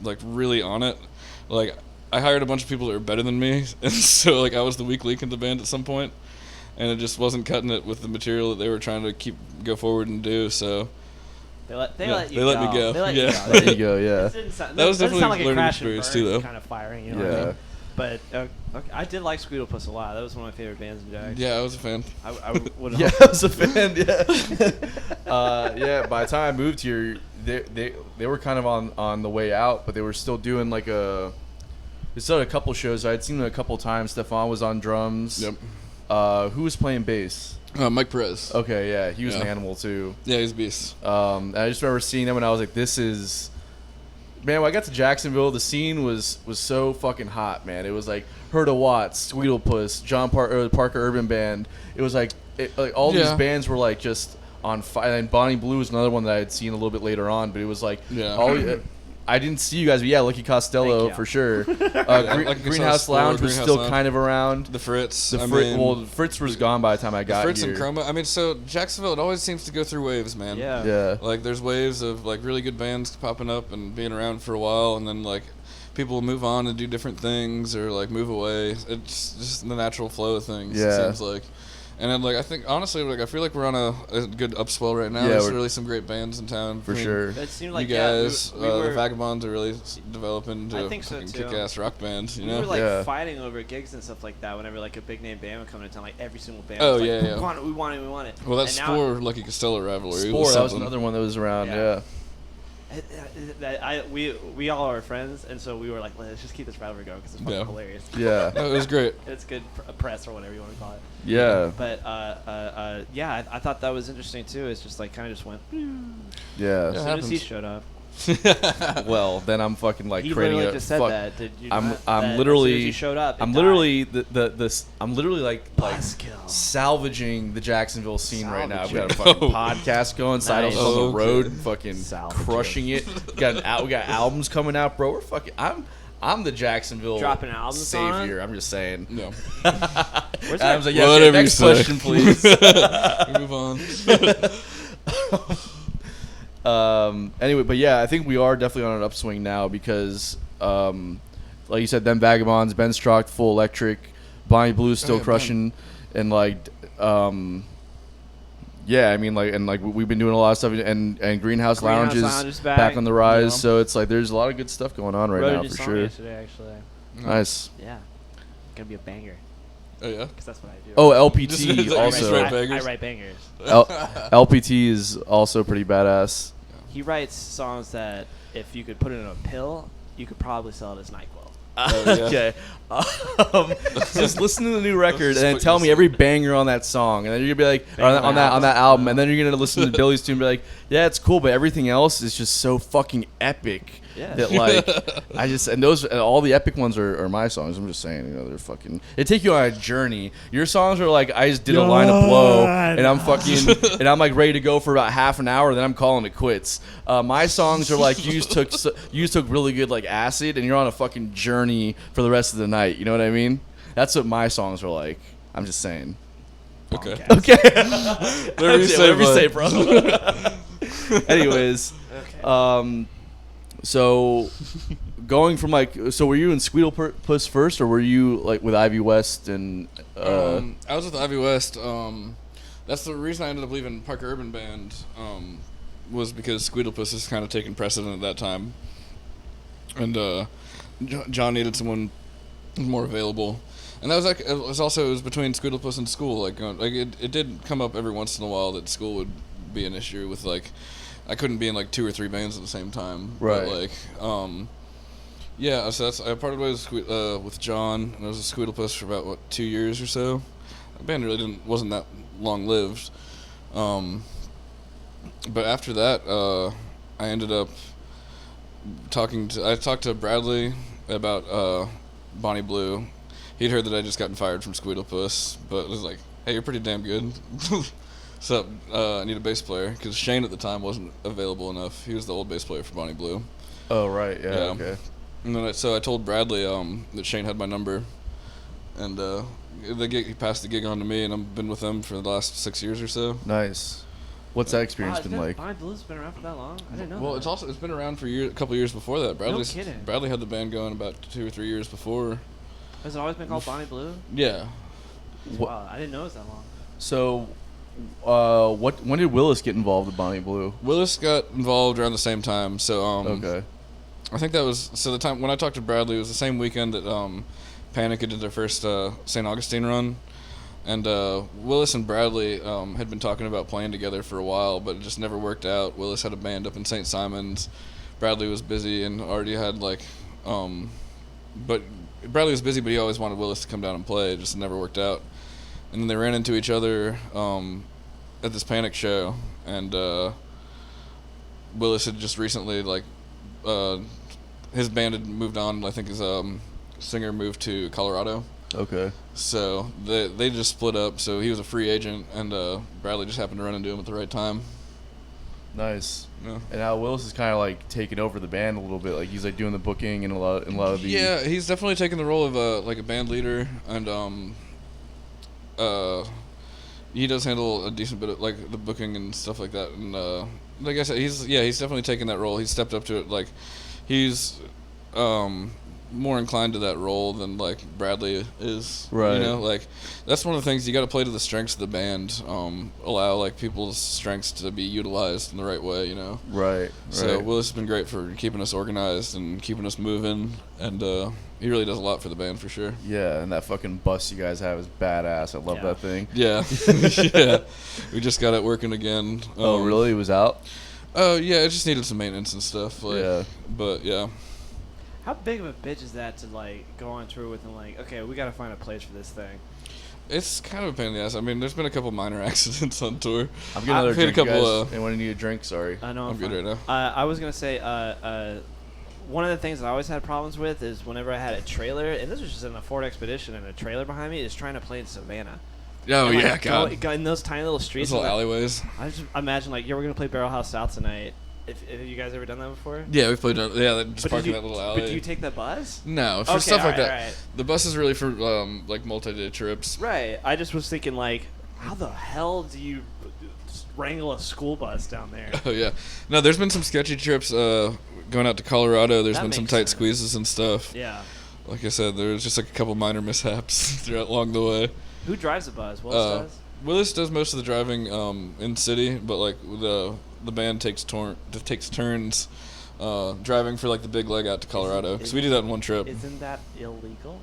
like really on it. Like I hired a bunch of people that were better than me, and so like I was the weak link in the band at some point, and it just wasn't cutting it with the material that they were trying to go forward and do. So They let me go. go. They let Yeah. you go. There you go, yeah. That was definitely sound like a a learning crash and experience burn too, though. kind of firing. You know Yeah. what I mean? But okay, I did like Squeedlepuss a lot. That was one of my favorite bands in Jack. Yeah, I was a fan. I would. Yeah, I was a fan. Yeah, yeah. By the time I moved here, they were kind of on the way out, but they were still doing like a. They still had a couple shows. I had seen them a couple times. Stefan was on drums. Yep. Who was playing bass? Mike Perez. Okay, yeah, he was an animal too. Yeah, he's a beast. I just remember seeing them and I was like, this is. Man, when I got to Jacksonville, the scene was so fucking hot, man. It was like Herta Watts, Squeedlepuss, Parker Urban Band. It was like, all these bands were like just on fire. And Bonnie Blue was another one that I had seen a little bit later on, but it was like, I didn't see you guys, but yeah, Lucky Costello for sure. Greenhouse Lounge was still kind of around. The Fritz. Fritz was gone by the time I got Fritz here. and Chroma. I mean, so Jacksonville, it always seems to go through waves, man. Yeah. Like, there's waves of, like, really good bands popping up and being around for a while, and then, like, people will move on and do different things or, like, move away. It's just the natural flow of things, it seems like. And then, like, I think, honestly, like, I feel like we're on a good upswell right now. There's really some great bands in town. For sure. It seemed like, you guys, the Vagabonds are really developing into a fucking kick-ass rock band, you know? We were, like, fighting over gigs and stuff like that whenever, like, a big name band would come into town. Like, every single band was like, we want it. Well, that's Spore, Lucky Costello rivalry. Spore, that was another one that was around, We all are friends, and so we were like, let's just keep this rivalry going because it's fucking hilarious. Yeah. No, it was great. It's good press or whatever you want to call it. Yeah. But I thought that was interesting too. It's just like kind of just went. Yeah. As soon as he showed up. Well, then I'm fucking like he creating literally just said that. Did you? I'm literally. As soon as he showed up. I'm literally I'm literally like Buzzkill. salvaging the Jacksonville scene right now. I've got a fucking podcast going. Side Nice. on the road, fucking Salvaging. crushing it. We got albums coming out, bro. We're fucking. I'm the Jacksonville dropping albums savior. on? I'm just saying. No. Adam's like, yeah, Whatever next you say. question, please. Move on. Anyway, but yeah, I think we are definitely on an upswing now because, like you said, them Vagabonds, Ben Strock, Full Electric, Bonnie Blue's still crushing, and like, yeah, I mean, like we've been doing a lot of stuff, and Greenhouse Lounge is back on the rise, so it's like there's a lot of good stuff going on right now for sure. Yesterday, actually. Nice. Yeah, gonna be a banger. Oh yeah. Because that's what I do. Oh, LPT also. I write bangers. LPT is also pretty badass. He writes songs that if you could put it in a pill, you could probably sell it as NyQuil. Okay. Just listen to the new record and then tell me every banger on that song, and then you're gonna be like on that album, and then you're gonna listen to Billy's tune and be like, yeah, it's cool, but everything else is just so fucking epic. Yeah. That like all the epic ones are my songs. I'm just saying, they're fucking. They take you on a journey. Your songs are like I just did a line of blow, and I'm fucking and I'm like ready to go for about half an hour, then I'm calling it quits. My songs are like you just took really good like acid, and you're on a fucking journey for the rest of the night. You know what I mean? That's what my songs are like. I'm just saying. Okay. Whatever you say, bro. Anyways. Okay. So, going from so were you in Squeedlepuss first, or were you like with Ivy West and? I was with Ivy West. That's the reason I ended up leaving Parker Urban Band. Was because Squeedlepuss is kind of taking precedent at that time, and John needed someone more available, and that was like it was between Squeedlepuss and school. Like it did come up every once in a while that school would be an issue with like. I couldn't be in like 2 or 3 bands at the same time. Right. But like, yeah. So I parted ways with John, and I was a Squeedlepuss for about 2 years or so. The band really wasn't that long lived. But after that, I ended up I talked to Bradley about Bonnie Blue. He'd heard that I'd just gotten fired from Squeedlepuss, but was like, hey, you're pretty damn good. So I need a bass player because Shane at the time wasn't available enough. He was the old bass player for Bonnie Blue. Oh right, yeah. Okay. And then I told Bradley that Shane had my number, and he passed the gig on to me, and I've been with them for the last 6 years or so. Nice. What's that experience been like? Bonnie Blue's been around for that long? I didn't know. Well, that. it's been around for a couple years before that. No kidding. Bradley had the band going about 2 or 3 years before. Has it always been called Bonnie Blue? Yeah. Wow, I didn't know it was that long. So, when did Willis get involved with Bonnie Blue? Willis got involved around the same time. So okay. I think that was the time when I talked to Bradley. It was the same weekend that Panic did their first St. Augustine run. And Willis and Bradley had been talking about playing together for a while, but it just never worked out. Willis had a band up in St. Simons. Bradley was busy and already had but Bradley was busy, but he always wanted Willis to come down and play. It just never worked out. And then they ran into each other at this Panic show, and Willis had just recently his band had moved on. I think his singer moved to Colorado. Okay. So they just split up. So he was a free agent, and Bradley just happened to run into him at the right time. Nice. Yeah. And now Willis is kind of like taking over the band a little bit. Like he's like doing the booking and a lot of the. Yeah, he's definitely taking the role of a band leader, and he does handle a decent bit of like the booking and stuff like that. And like I said, he's definitely taken that role. He's stepped up to it. Like he's more inclined to that role than like Bradley is. Right. You know, like that's one of the things you got to play to the strengths of the band. Allow like people's strengths to be utilized in the right way. You know. Right. So Willis has been great for keeping us organized and keeping us moving, and he really does a lot for the band for sure. Yeah, and that fucking bus you guys have is badass. I love that thing. Yeah. Yeah. We just got it working again. Oh, really? It was out? Oh, yeah. It just needed some maintenance and stuff. Like, Yeah. But, yeah. How big of a bitch is that to like go on tour with and like, okay, we gotta find a place for this thing? It's kind of a pain in the ass. I mean, there's been a couple minor accidents on tour. I'm getting another hit a drink. couple, Anyone need a drink? Sorry. I know. I'm good fine. right now. I was gonna say, one of the things that I always had problems with is whenever I had a trailer, and this was just in a Ford Expedition and a trailer behind me, is trying to play in Savannah. Oh, And, yeah, like, God. go in those tiny little streets. Those little and, like, alleyways. I just imagine like, yeah, we're gonna play Barrel House South tonight. If you guys ever done that before? Yeah, we've played. Yeah, just But parking did that little alley. But do you take the bus? No, for Okay, stuff like alright, that. alright. The bus is really for like multi-day trips. Right. I just was thinking like, how the hell do you just wrangle a school bus down there? Oh yeah, no. There's been some sketchy trips going out to Colorado. There's That been some makes tight sense. squeezes and stuff. Yeah. Like I said, there was just like a couple minor mishaps throughout along the way. Who drives the bus? Willis does? Willis does most of the driving in city, but like the band takes turns driving for like the big leg out to Colorado because we do that in one trip. Isn't that illegal?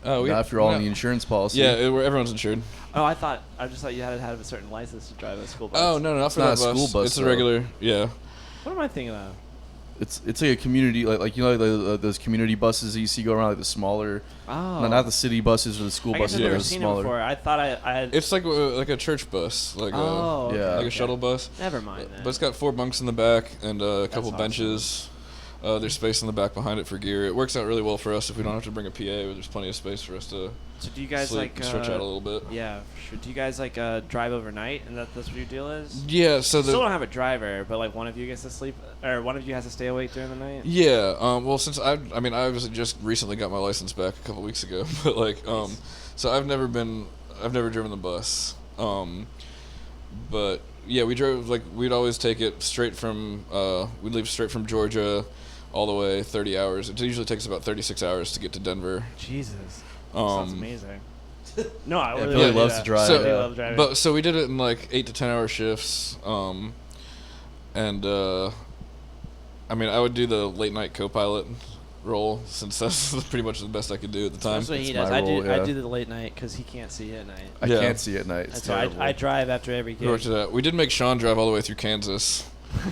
Oh, Not if you're all on the insurance policy. Yeah, everyone's insured. Oh, I just thought you had to have a certain license to drive a school bus. Oh no, not for not that a school bus, It's a though. regular. Yeah. What am I thinking of? It's like a community like you know those community buses that you see go around like the smaller. Oh. No, not the city buses or the school I guess buses. I've but never the seen it smaller. before. I thought I had. It's like a church bus, like Oh, okay, Yeah. like okay. a shuttle bus. Never mind then. But it's got 4 bunks in the back and a couple awesome. benches. There's space in the back behind it for gear. It works out really well for us if we don't have to bring a PA. There's plenty of space for us to So do you guys sleep like and stretch out a little bit. Yeah, for sure. Do you guys like drive overnight, and that's what your deal is? Yeah. So Still don't have a driver, but like one of you gets to sleep, or one of you has to stay awake during the night. Yeah. Well, since I was just recently got my license back a couple weeks ago, but like so I've never driven the bus. But yeah, we drove we'd always take it straight from we'd leave straight from Georgia, all the way 30 hours. It usually takes about 36 hours to get to Denver. Jesus, sounds amazing. No, I Yeah, really, Billy really loves do to that. drive, I So, really yeah. love driving. So we did it in like 8 to 10 hour shifts. And I mean, I would do the late night co-pilot role since that's pretty much the best I could do at the time. That's what he It's does. my I do. role, I yeah. do the late night because he can't see at night. I Yeah. can't see at night. It's That's why terrible. I drive after every We worked gig. it out. We did make Sean drive all the way through Kansas.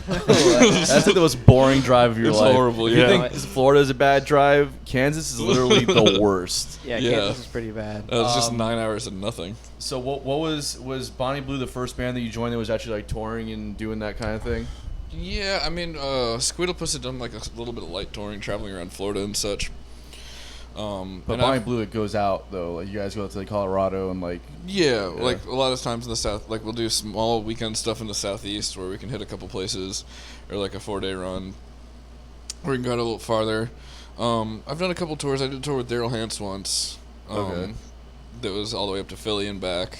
That's like the most boring drive of your It's life. horrible, If yeah. you think Florida is a bad drive, Kansas is literally the worst. Yeah, Yeah. Kansas is pretty bad. That was just Um, 9 hours of nothing. So what was Bonnie Blue the first band that you joined that was actually like touring and doing that kind of thing? Yeah, I mean, Squeedlepus had done like a little bit of light touring, traveling around Florida and such. But and Bonnie I've- Blue, it goes out though. Like you guys go to like Colorado and like Yeah, like a lot of times in the south, like we'll do small weekend stuff in the southeast where we can hit a couple places, or like a 4-day run, or we can go out a little farther. I've done a couple tours. I did a tour with Daryl Hance once. Okay. That was all the way up to Philly and back.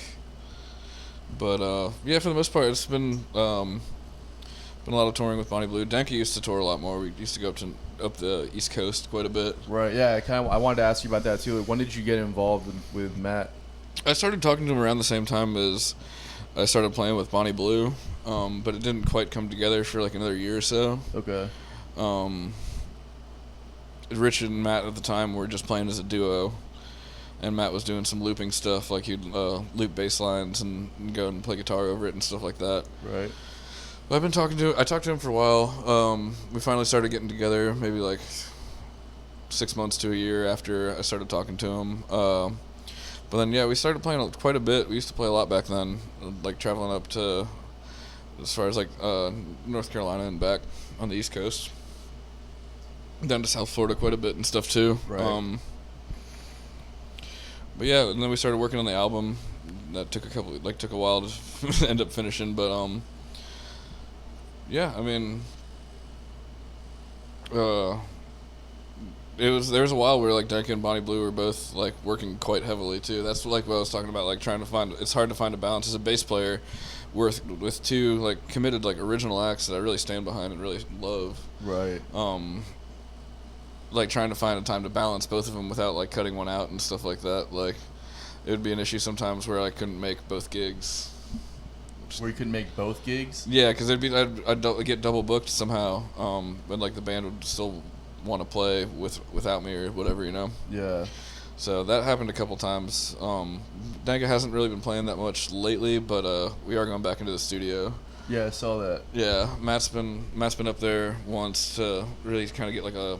But yeah, for the most part, it's been a lot of touring with Bonnie Blue. Danka used to tour a lot more. We used to go up the East Coast quite a bit. right. Yeah, I wanted to ask you about that too. Like, when did you get involved with Matt? I started talking to him around the same time as I started playing with Bonnie Blue, but it didn't quite come together for like another year or so. Okay. Rich and Matt at the time were just playing as a duo, and Matt was doing some looping stuff, like he'd loop bass lines and go and play guitar over it and stuff like that. Right. But I talked to him for a while. We finally started getting together, maybe like 6 months to a year after I started talking to him. But then, yeah, we started playing quite a bit. We used to play a lot back then, like traveling up to as far as like North Carolina and back on the East Coast, down to South Florida quite a bit and stuff too. Right. But yeah, and then we started working on the album. That took a while to end up finishing, but yeah, I mean, there was a while where like Danka and Bonnie Blue were both like working quite heavily too. That's like what I was talking about, like trying to find. It's hard to find a balance as a bass player, with two like committed like original acts that I really stand behind and really love. Right. Like trying to find a time to balance both of them without like cutting one out and stuff like that. Like it would be an issue sometimes where I couldn't make both gigs. Where you could make both gigs? Yeah, because I'd get double booked somehow, and like the band would still want to play without me or whatever, you know. Yeah. So that happened a couple times. Danka hasn't really been playing that much lately, but we are going back into the studio. Yeah, I saw that. Yeah, Matt's been up there once to really kind of get like a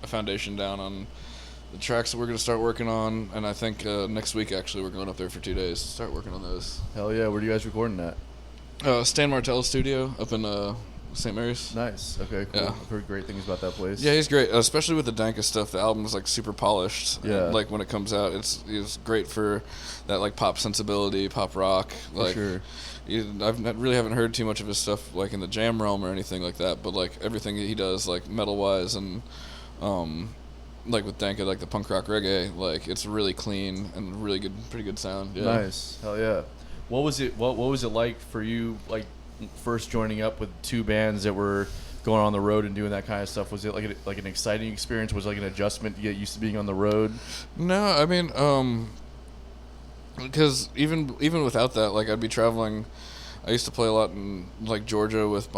foundation down on the tracks that we're going to start working on, and I think next week actually we're going up there for 2 days to start working on those. Hell yeah, where are you guys recording that? Stan Martell's studio up in St. Mary's. Nice. Okay, cool. Yeah. I've heard great things about that place. Yeah, he's great, especially with the Danka stuff. The album's like super polished. Yeah. Like when it comes out, it's great for that like pop sensibility, pop rock. Like, for sure. Really haven't heard too much of his stuff like in the jam realm or anything like that. But like everything he does, like metal wise and like with Danka, like the punk rock reggae, like it's really clean and really good, pretty good sound. Yeah. Nice. Hell yeah. What was it like for you, like first joining up with two bands that were going on the road and doing that kind of stuff? Was it like an exciting experience? Was it like an adjustment to get used to being on the road? No, I mean, because even without that, like I'd be traveling. I used to play a lot in like Georgia with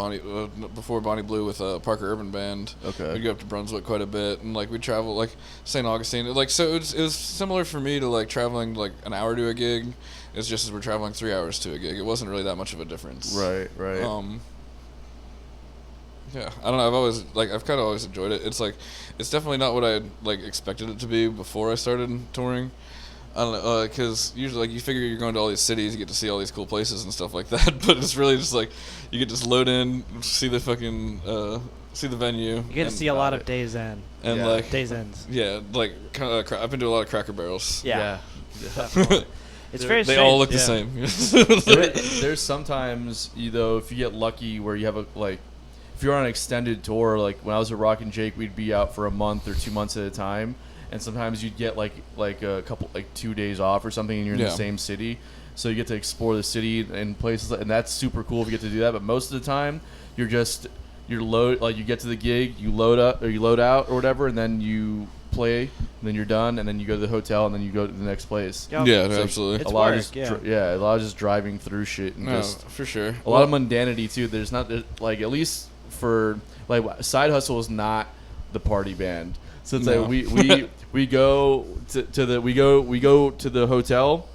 before Bonnie Blue with Parker Urban Band. Okay. We'd go up to Brunswick quite a bit, and like we'd travel like St. Augustine. Like so, it was similar for me to like traveling like an hour to a gig. It's just as we're traveling 3 hours to a gig. It wasn't really that much of a difference. Right. Yeah, I don't know. I've kind of always enjoyed it. It's like, it's definitely not what I like expected it to be before I started touring. I don't know, because usually like you figure you're going to all these cities, you get to see all these cool places and stuff like that. But it's really just like you get to just load in, see the fucking see the venue. You get to see a lot of Days End. And Yeah. like Days Ends. yeah, like I've been to a lot of Cracker Barrels. Yeah. Definitely. It's very They strange. all look the yeah. same. There's sometimes, if you get lucky where you have if you're on an extended tour, like when I was at Rock and Jake, we'd be out for a month or 2 months at a time, and sometimes you'd get like a couple 2 days off or something, and you're in the same city, so you get to explore the city and places, and that's super cool if you get to do that. But most of the time, you get to the gig, you load up or you load out or whatever, and then you play, and then you're done, and then you go to the hotel, and then you go to the next place. Yep. Yeah, So absolutely. It's a lot work, of just a lot of just driving through shit and No, just for sure. a lot of mundanity too. There's not like, at least for like Side Hustle is not the party band. So it's No. like we go to the hotel.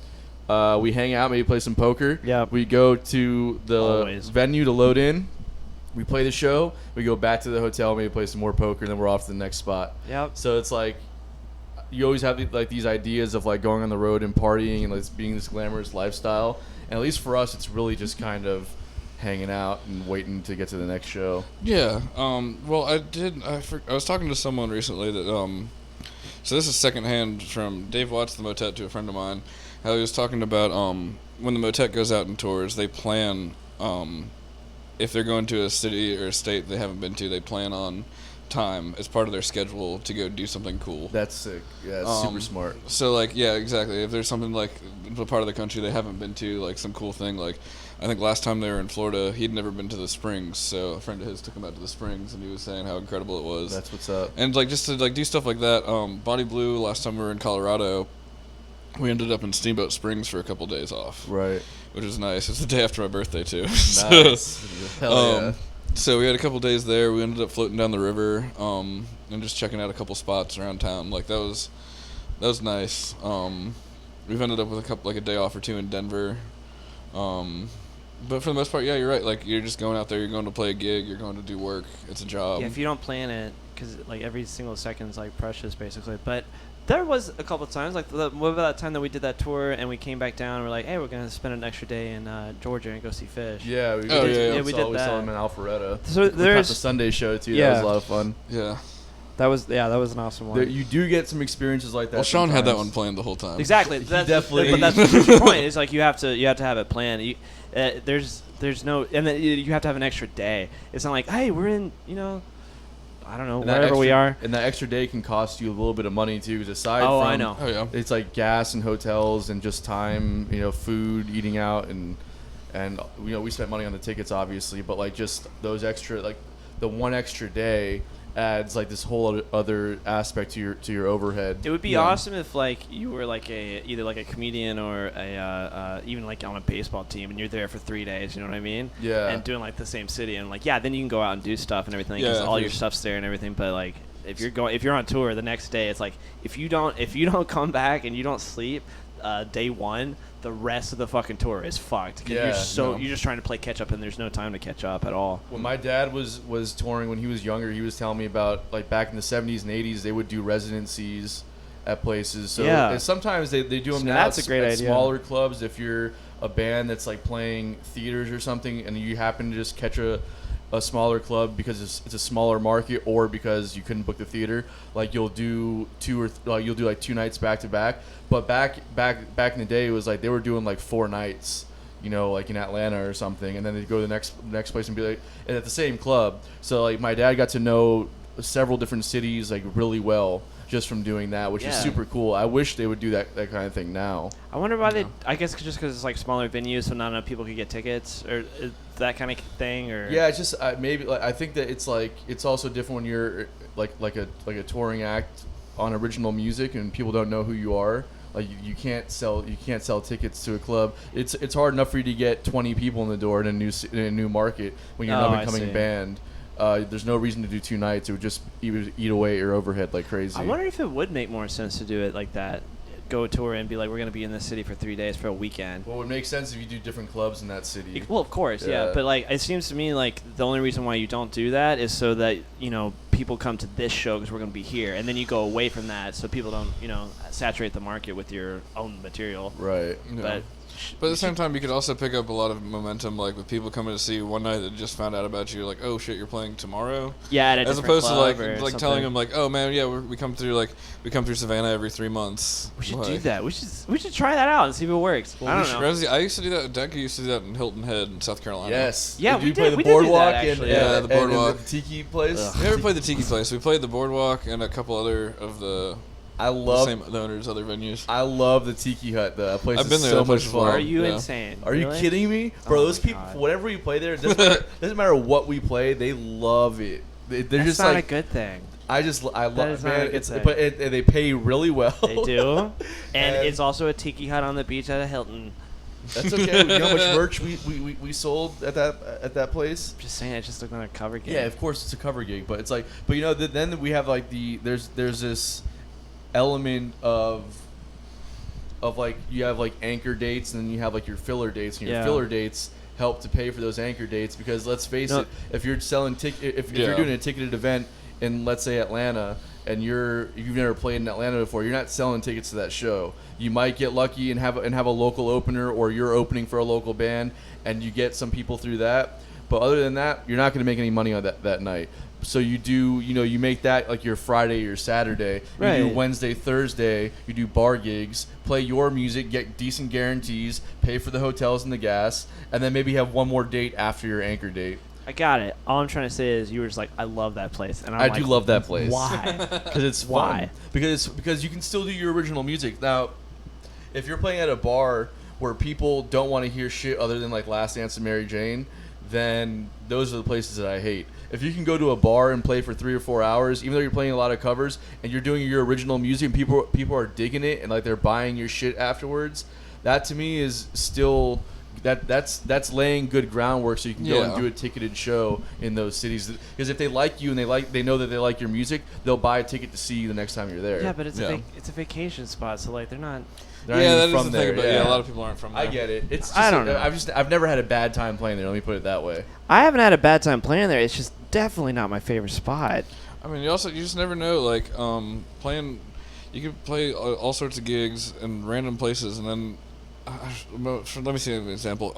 We hang out, maybe play some poker. Yeah. We go to the Always. venue to load in. We play the show. We go back to the hotel, maybe play some more poker, and then we're off to the next spot. Yep. So it's like you always have like these ideas of like going on the road and partying and like being this glamorous lifestyle. And at least for us, it's really just kind of hanging out and waiting to get to the next show. Yeah. Well, I was talking to someone recently that so this is secondhand from Dave Watts, the Motet, to a friend of mine. How he was talking about when the Motet goes out and tours, they plan if they're going to a city or a state they haven't been to, they plan on time as part of their schedule to go do something cool. That's sick. Yeah, it's super smart. So like, yeah, exactly. If there's something like a part of the country they haven't been to, like some cool thing, like I think last time they were in Florida, he'd never been to the Springs, so a friend of his took him out to the Springs, and he was saying how incredible it was. That's what's up. And like just to like do stuff like that. Bonnie Blue, last time we were in Colorado, we ended up in Steamboat Springs for a couple days off, Right. which was nice. It's the day after my birthday too. Nice. Hell yeah. So we had a couple days there. We ended up floating down the river and just checking out a couple spots around town. Like that was That was nice. We've ended up with a day off or two in Denver. But for the most part, yeah, you're right. Like, you're just going out there, you're going to play a gig, you're going to do work. It's a job. Yeah, if you don't plan it, because like every single second's like precious, basically. But there was a couple of times, like what about that time that we did that tour and we came back down and we're like, hey, we're gonna spend an extra day in Georgia and go see Fish. Yeah, we we did did we saw that. him in Alpharetta. So We caught there's the Sunday show too. Yeah. That was a lot of fun. Yeah. that was an awesome one. You do get some experiences like that. Well, Sean had that one sometimes. planned the whole time. Exactly. He That's definitely- But that's your point. It's like you have to have it planned. There's no, and then you have to have an extra day. It's not like, hey, we're in, I don't know, And that wherever we extra- are. And that extra day can cost you a little bit of money too, because aside Oh, from I know. Oh, yeah. it's like gas and hotels and just time, food, eating out, and we spent money on the tickets obviously, but like just those extra, like the one extra day adds like this whole other aspect to your overhead. It would be Yeah. awesome if like you were like either like a comedian or a even like on a baseball team and you're there for 3 days. You know what I mean? Yeah. And doing like the same city and like then you can go out and do stuff and everything because Yeah, all if your you- stuff's there and everything. But like if you're on tour the next day, it's like if you don't come back and you don't sleep day one, the rest of the fucking tour is fucked. 'Cause Yeah, you're just trying to play catch up and there's no time to catch up at all. When my dad was touring when he was younger, he was telling me about like back in the 70s and 80s they would do residencies at places. So Yeah. and sometimes they do them So now that's a at great idea. smaller clubs. If you're a band that's like playing theaters or something and you happen to just catch a smaller club because it's a smaller market or because you couldn't book the theater, like you'll do you'll do like 2 nights back to back. But back in the day, it was like they were doing like 4 nights, like in Atlanta or something, and then they'd go to the next place and be like, and at the same club. So like my dad got to know several different cities like really well just from doing that, which is Yeah. super cool. I wish they would do that kind of thing now. I wonder why they. I guess just because it's like smaller venues, so not enough people could get tickets, or that kind of thing, or Yeah, it's just maybe like I think that it's also different when you're like a touring act on original music and people don't know who you are. Like you can't sell tickets to a club. It's hard enough for you to get 20 people in the door in a new market when you're an Oh, up I and coming see. band. There's no reason to do 2 nights. It would just eat away at your overhead like crazy. I wonder if it would make more sense to do it like that. Go tour and be like, we're gonna be in this city for 3 days for a weekend. Well, it would make sense if you do different clubs in that city. Well, of course, yeah. Yeah. But like, it seems to me like the only reason why you don't do that is so that people come to this show because we're gonna be here, and then you go away from that so people don't saturate the market with your own material. Right. Yeah. But at the same time, you could also pick up a lot of momentum, like with people coming to see you one night that just found out about you, like, oh shit, you're playing tomorrow. Yeah, at a As different opposed to club like or telling something. them like, oh man, yeah, we come through Savannah every 3 months. We should Like, do that. We should try that out and see if it works. I don't know. I used to do that. Danka used to do that in Hilton Head in South Carolina. Yes. Yeah, Did we you did- play the we did do that, boardwalk actually. Yeah, the boardwalk. and the tiki place. Ugh. We never played the Tiki Place. We played the Boardwalk and a couple other of the I love owners, other venues. I love the Tiki Hut. The place I've is been there, so that much place is fun. fun. Are you Yeah. insane? Are you Really? kidding me, bro? Oh Those my people, God. whatever we play there, doesn't matter what we play, they love it. They're That's just not like a good thing. I That love is not a man. good It's thing. but they pay really well. They do, and And- it's also a tiki hut on the beach at a Hilton. That's okay. You know how much merch we sold at that place? I'm just saying, it just looked like a cover game. Yeah, of course it's a cover gig, but it's like, but then we have like there's this element of like you have like anchor dates and then you have like your filler dates, and your Yeah. filler dates help to pay for those anchor dates because let's face No. it, if you're selling if Yeah. you're doing a ticketed event in let's say Atlanta and you've never played in Atlanta before, you're not selling tickets to that show. You might get lucky and have a local opener, or you're opening for a local band and you get some people through that. But other than that, you're not going to make any money on that night. So you do, you make that like your Friday or Saturday. You do Right. Wednesday, Thursday. You do bar gigs, play your music, get decent guarantees, pay for the hotels and the gas, and then maybe have one more date after your anchor date. I got it. All I'm trying to say is you were just like, I love that place, and I'm I like, do love that place. Why? Because it's fun. Why? Because you can still do your original music. Now, if you're playing at a bar where people don't want to hear shit other than like Last Dance and Mary Jane, then those are the places that I hate. If you can go to a bar and play for 3 or 4 hours, even though you're playing a lot of covers and you're doing your original music and people are digging it and like they're buying your shit afterwards, that to me is still that's laying good groundwork so you can go and Yeah. do a ticketed show in those cities. Because if they like you and they know that they like your music, they'll buy a ticket to see you the next time you're there. Yeah, but it's Yeah. it's a vacation spot, so like they're not. They're not Yeah, even that is from the there. thing about yeah, a lot of people aren't from there. I get it. It's just, I don't know. I've never had a bad time playing there. Let me put it that way. I haven't had a bad time playing there. It's just definitely not my favorite spot. I mean, you just never know. Like, playing, you could play all sorts of gigs in random places, and then, let me see an example.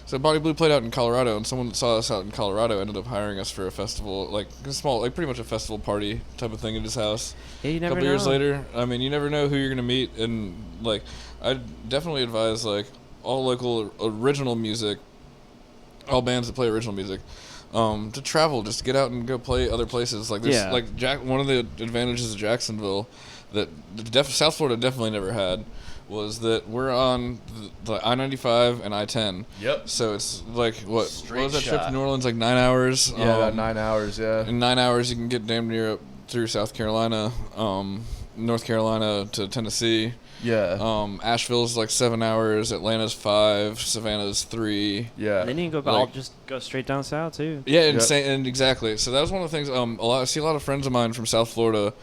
So Bonnie Blue played out in Colorado, and someone that saw us out in Colorado ended up hiring us for a festival, like a small, like pretty much a festival party type of thing at his house. Yeah, you A never couple know. years later, I mean, you never know who you're gonna meet, and like, I definitely advise like all local original music, all bands that play original music, to travel, just to get out and go play other places. Like there's Yeah. like one of the advantages of Jacksonville that South Florida definitely never had was that we're on the I-95 and I-10. Yep. So it's like what Straight was that trip shot. to New Orleans, like 9 hours? Yeah, about 9 hours. Yeah. In 9 hours, you can get damn near up through South Carolina, North Carolina to Tennessee. Yeah. Asheville's like 7 hours. Atlanta's 5. Savannah's 3. Yeah. And then you can go Like- just go straight down south too. Yeah, Yep. and exactly. So that was one of the things. I see a lot of friends of mine from South Florida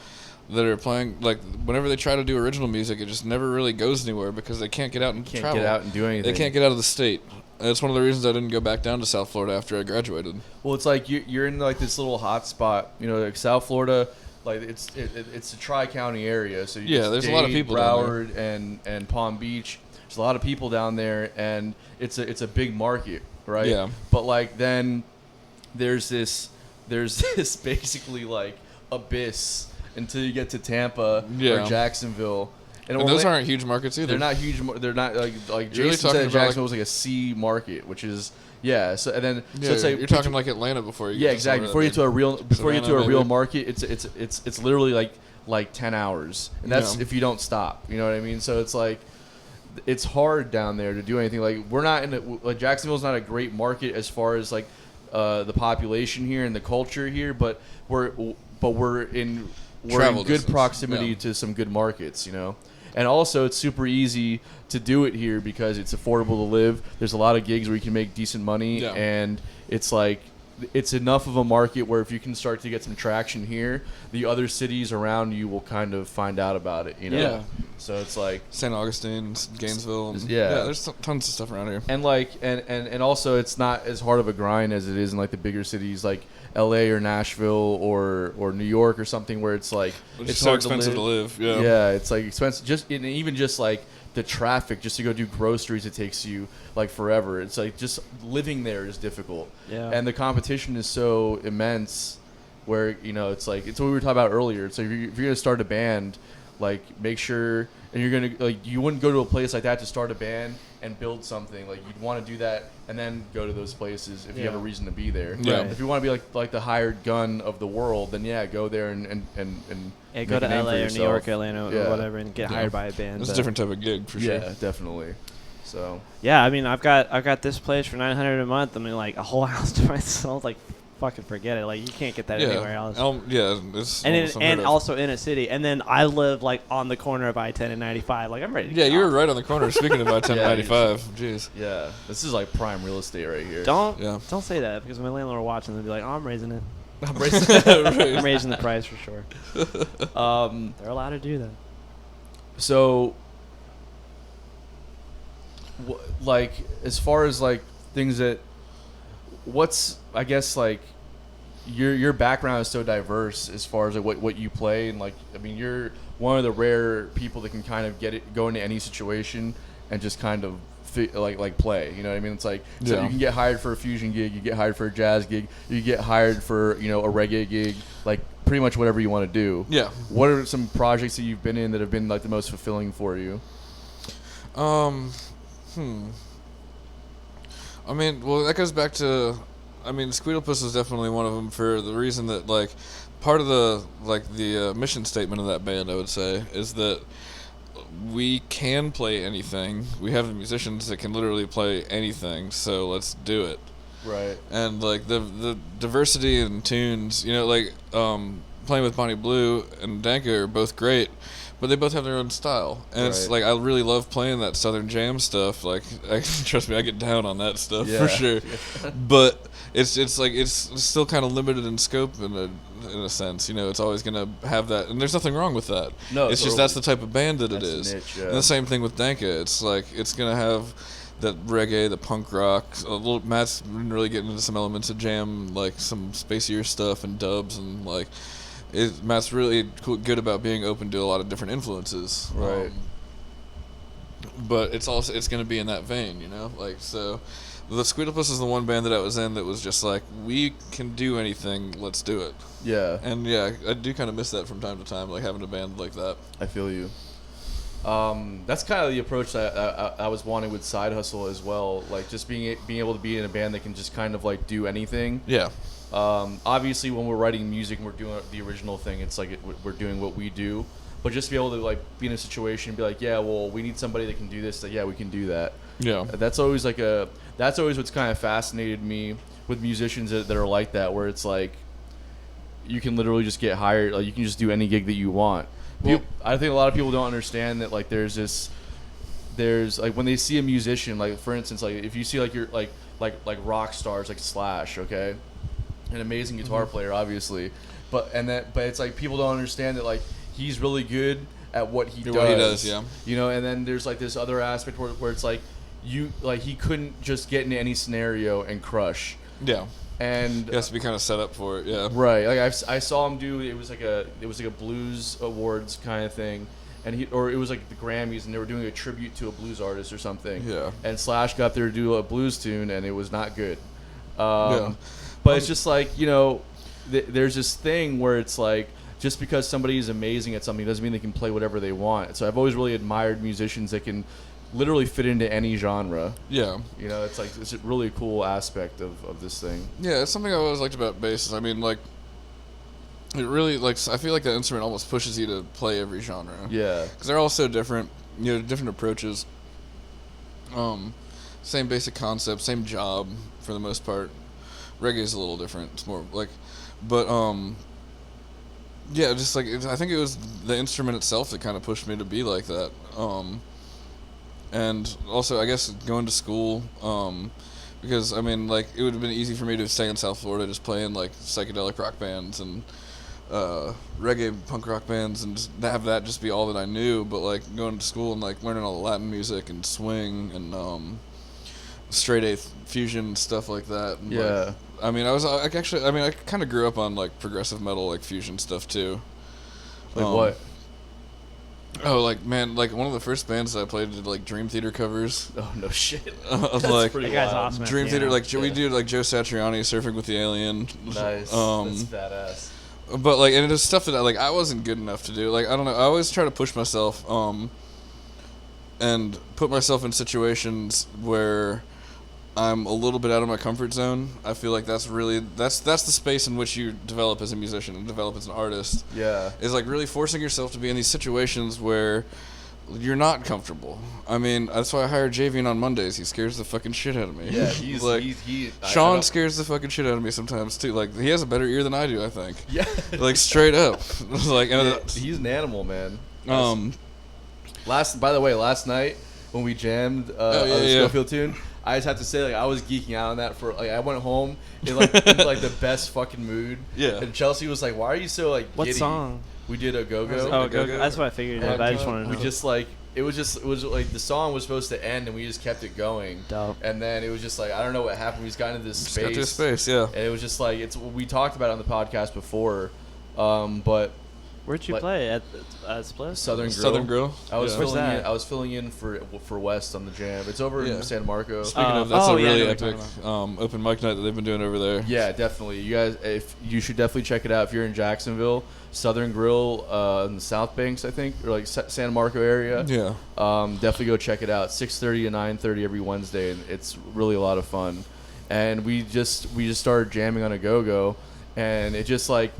that are playing. Like whenever they try to do original music, it just never really goes anywhere because they can't get out and Can't travel. get out and do anything. They can't get out of the state. That's one of the reasons I didn't go back down to South Florida after I graduated. Well, it's like you're in like this little hot spot, like South Florida. Like it's a tri-county area, so Yeah, there's a lot of Dade, people down Broward and Palm Beach. There's a lot of people down there, and it's a big market, right? Yeah. But like then there's this basically like abyss until you get to Tampa Yeah. or Jacksonville. And those aren't huge markets either. They're not huge. They're not like You're really Jason talking said. about, Jacksonville was like a C market, which is yeah. So and then Yeah, so it's like you're talking like Atlanta before you. yeah, get to exactly. Florida, Before you get to a Savannah, real maybe. market, it's literally like 10 hours, and that's Yeah. if you don't stop. You know what I mean? So it's like it's hard down there to do anything. Like we're not like Jacksonville's not a great market as far as like the population here and the culture here, but we're in Travel good distance, proximity yeah. to some good markets. And also, it's super easy to do it here because it's affordable to live. There's a lot of gigs where you can make decent money, Yeah. and it's like it's enough of a market where if you can start to get some traction here, the other cities around you will kind of find out about it. Yeah. So it's like St. Augustine, Gainesville. Yeah. There's tons of stuff around here. and like and also it's not as hard of a grind as it is in like the bigger cities like L.A. or Nashville or New York or something where it's like It's it's so hard expensive to live. Yeah. Yeah, it's like expensive. And even just like the traffic, just to go do groceries, it takes you like forever. It's like just living there is difficult. Yeah. And the competition is so immense, where it's like it's what we were talking about earlier. It's like if you're gonna start a band, like make sure, and you're gonna like you wouldn't go to a place like that to start a band and build something. Like you'd want to do that and then go to those places if you have a Yeah. reason to be there. Yeah. If you want to be like the hired gun of the world, then yeah, go there and Yeah, make go a to name for LA or New yourself. York, Atlanta, Yeah. or whatever, and get Yeah. hired by a band. It's a but- different type of gig for sure. Yeah, definitely. So Yeah, I mean, I've got this place for $900 a month. I mean, like a whole house to myself. Like, fucking forget it. Like, you can't get that anywhere else. Yeah, it's And almost unheard of. also in a city. And then I live like on the corner of I-10 and 95. Like, I'm ready. To Yeah, go. you were right on the corner. Speaking of I-1095, jeez. yeah, this is like prime real estate right here. Yeah. Don't say that because my landlord will watch and they'll be like, "Oh, I'm raising it. I'm Right. raising the price for sure." They're allowed to do that. So, like, as far as like things that, what's I guess like, your background is so diverse as far as like what you play and like I mean you're one of the rare people that can kind of go into any situation and just kind of like play. You know what I mean? It's like so Yeah. you can get hired for a fusion gig, you get hired for a jazz gig, you get hired for a reggae gig, like pretty much whatever you want to do. Yeah. What are some projects that you've been in that have been like the most fulfilling for you? I mean, well, that goes back to, I mean, Squeedlepus is definitely one of them for the reason that, like, part of the mission statement of that band, I would say, is that we can play anything. We have the musicians that can literally play anything, so let's do it. Right. And, like, the diversity in tunes, like, playing with Bonnie Blue and Danka are both great, but they both have their own style, and it's Right. like I really love playing that Southern jam stuff. Like, trust me, I get down on that stuff Yeah. for sure. But it's like it's still kind of limited in scope in a sense. You know, it's always gonna have that, and there's nothing wrong with that. No, it's just totally. that's the type of band that it That's the is. niche, yeah. And the same thing with Danka. It's like it's gonna have that reggae, the punk rock. A little, Matt's been really getting into some elements of jam, like some spacier stuff and dubs, and like Matt's really good about being open to a lot of different influences. Right. But it's going to be in that vein, you know. Like, so, the Squeedlepus is the one band that I was in that was just like, we can do anything, let's do it. Yeah. And yeah, I do kind of miss that from time to time, like having a band like that. I feel you. That's kind of the approach that I was wanting with Side Hustle as well. Like just being able to be in a band that can just kind of like do anything. Yeah. Obviously, when we're writing music and we're doing the original thing, it's like we're doing what we do. But just be able to like be in a situation and be like, yeah, well, we need somebody that can do this. Like, yeah, we can do that. Yeah. That's always what's kind of fascinated me with musicians that are like that, where it's like you can literally just get hired. Like you can just do any gig that you want. Well, I think a lot of people don't understand that like there's like when they see a musician, like for instance, like if you see like you're like rock stars like Slash, okay, an amazing guitar player obviously, but it's like people don't understand that like he's really good at what he does. Yeah. You know, and then there's like this other aspect where it's like he couldn't just get into any scenario and crush. Yeah. And He has to be kind of set up for it, yeah. right, like I saw him do it was like a blues awards kind of thing, and it was like the Grammys, and they were doing a tribute to a blues artist or something. Yeah. And Slash got there to do a blues tune, and it was not good. Yeah. But it's just like, you know, there's this thing where it's like just because somebody is amazing at something doesn't mean they can play whatever they want. So I've always really admired musicians that can literally fit into any genre. Yeah. You know, it's like it's a really cool aspect of this thing. Yeah, it's something I always liked about bass. I mean, like, it really, like, I feel like that instrument almost pushes you to play every genre. Yeah. Because they're all so different, you know, different approaches. Same basic concept, same job for the most part. Reggae's a little different. It's more like, but, yeah, just like, I think it was the instrument itself that kind of pushed me to be like that. And also, I guess, going to school, because, I mean, like, it would have been easy for me to stay in South Florida just playing, like, psychedelic rock bands and reggae punk rock bands and just have that just be all that I knew. But, like, going to school and, like, learning all the Latin music and swing and straight A fusion and stuff like that. And, Yeah. like, I mean, I kind of grew up on, like, progressive metal, like, fusion stuff, too. Like what? Oh, like, man, like, one of the first bands that I played did, like, Dream Theater covers. Oh no shit. Of, That's like, pretty That guy's wild. awesome. Dream Yeah. Theater, like, we Yeah. did, like, Joe Satriani, Surfing with the Alien. Nice. That's badass. But, like, and it was stuff that, I wasn't good enough to do. Like, I don't know, I always try to push myself, and put myself in situations where I'm a little bit out of my comfort zone. I feel like that's the space in which you develop as a musician and develop as an artist. Yeah. Is, like, really forcing yourself to be in these situations where you're not comfortable. I mean, that's why I hired Javian on Mondays. He scares the fucking shit out of me. Yeah, he's like, I Sean don't- scares the fucking shit out of me sometimes too. Like, he has a better ear than I do, I think. Yeah. Like, straight up. Like, and, Yeah, he's an animal, man. um, By the way, last night when we jammed yeah, on the yeah. Schofield tune, I just have to say, like, I was geeking out on that for, like, I went home in like the best fucking mood. Yeah. And Chelsea was like, "Why are you so like What giddy?" song? We did a go Was it- go. Oh, Go go, Go? that's what I figured. But I just wanted to We know. just like it was like the song was supposed to end and we just kept it going. Dope. And then it was just like I don't know what happened. We just got into this just space. got to a space, yeah. And it was just like we talked about it on the podcast before, but Where'd you like- play at Spliff? Southern Grill. Southern Grill. I was yeah. Where's filling in. that? I was filling in for West on the jam. It's over Yeah. in San Marco. Speaking of, that's oh, a yeah, I really know what you're epic talking open mic night that they've been doing over there. Yeah, definitely. You guys, if you should definitely check it out if you're in Jacksonville. Southern Grill in the South Banks, I think, or like San Marco area. Yeah. Definitely go check it out. 6:30 to 9:30 every Wednesday, and it's really a lot of fun. And we just started jamming on a go-go, and it just like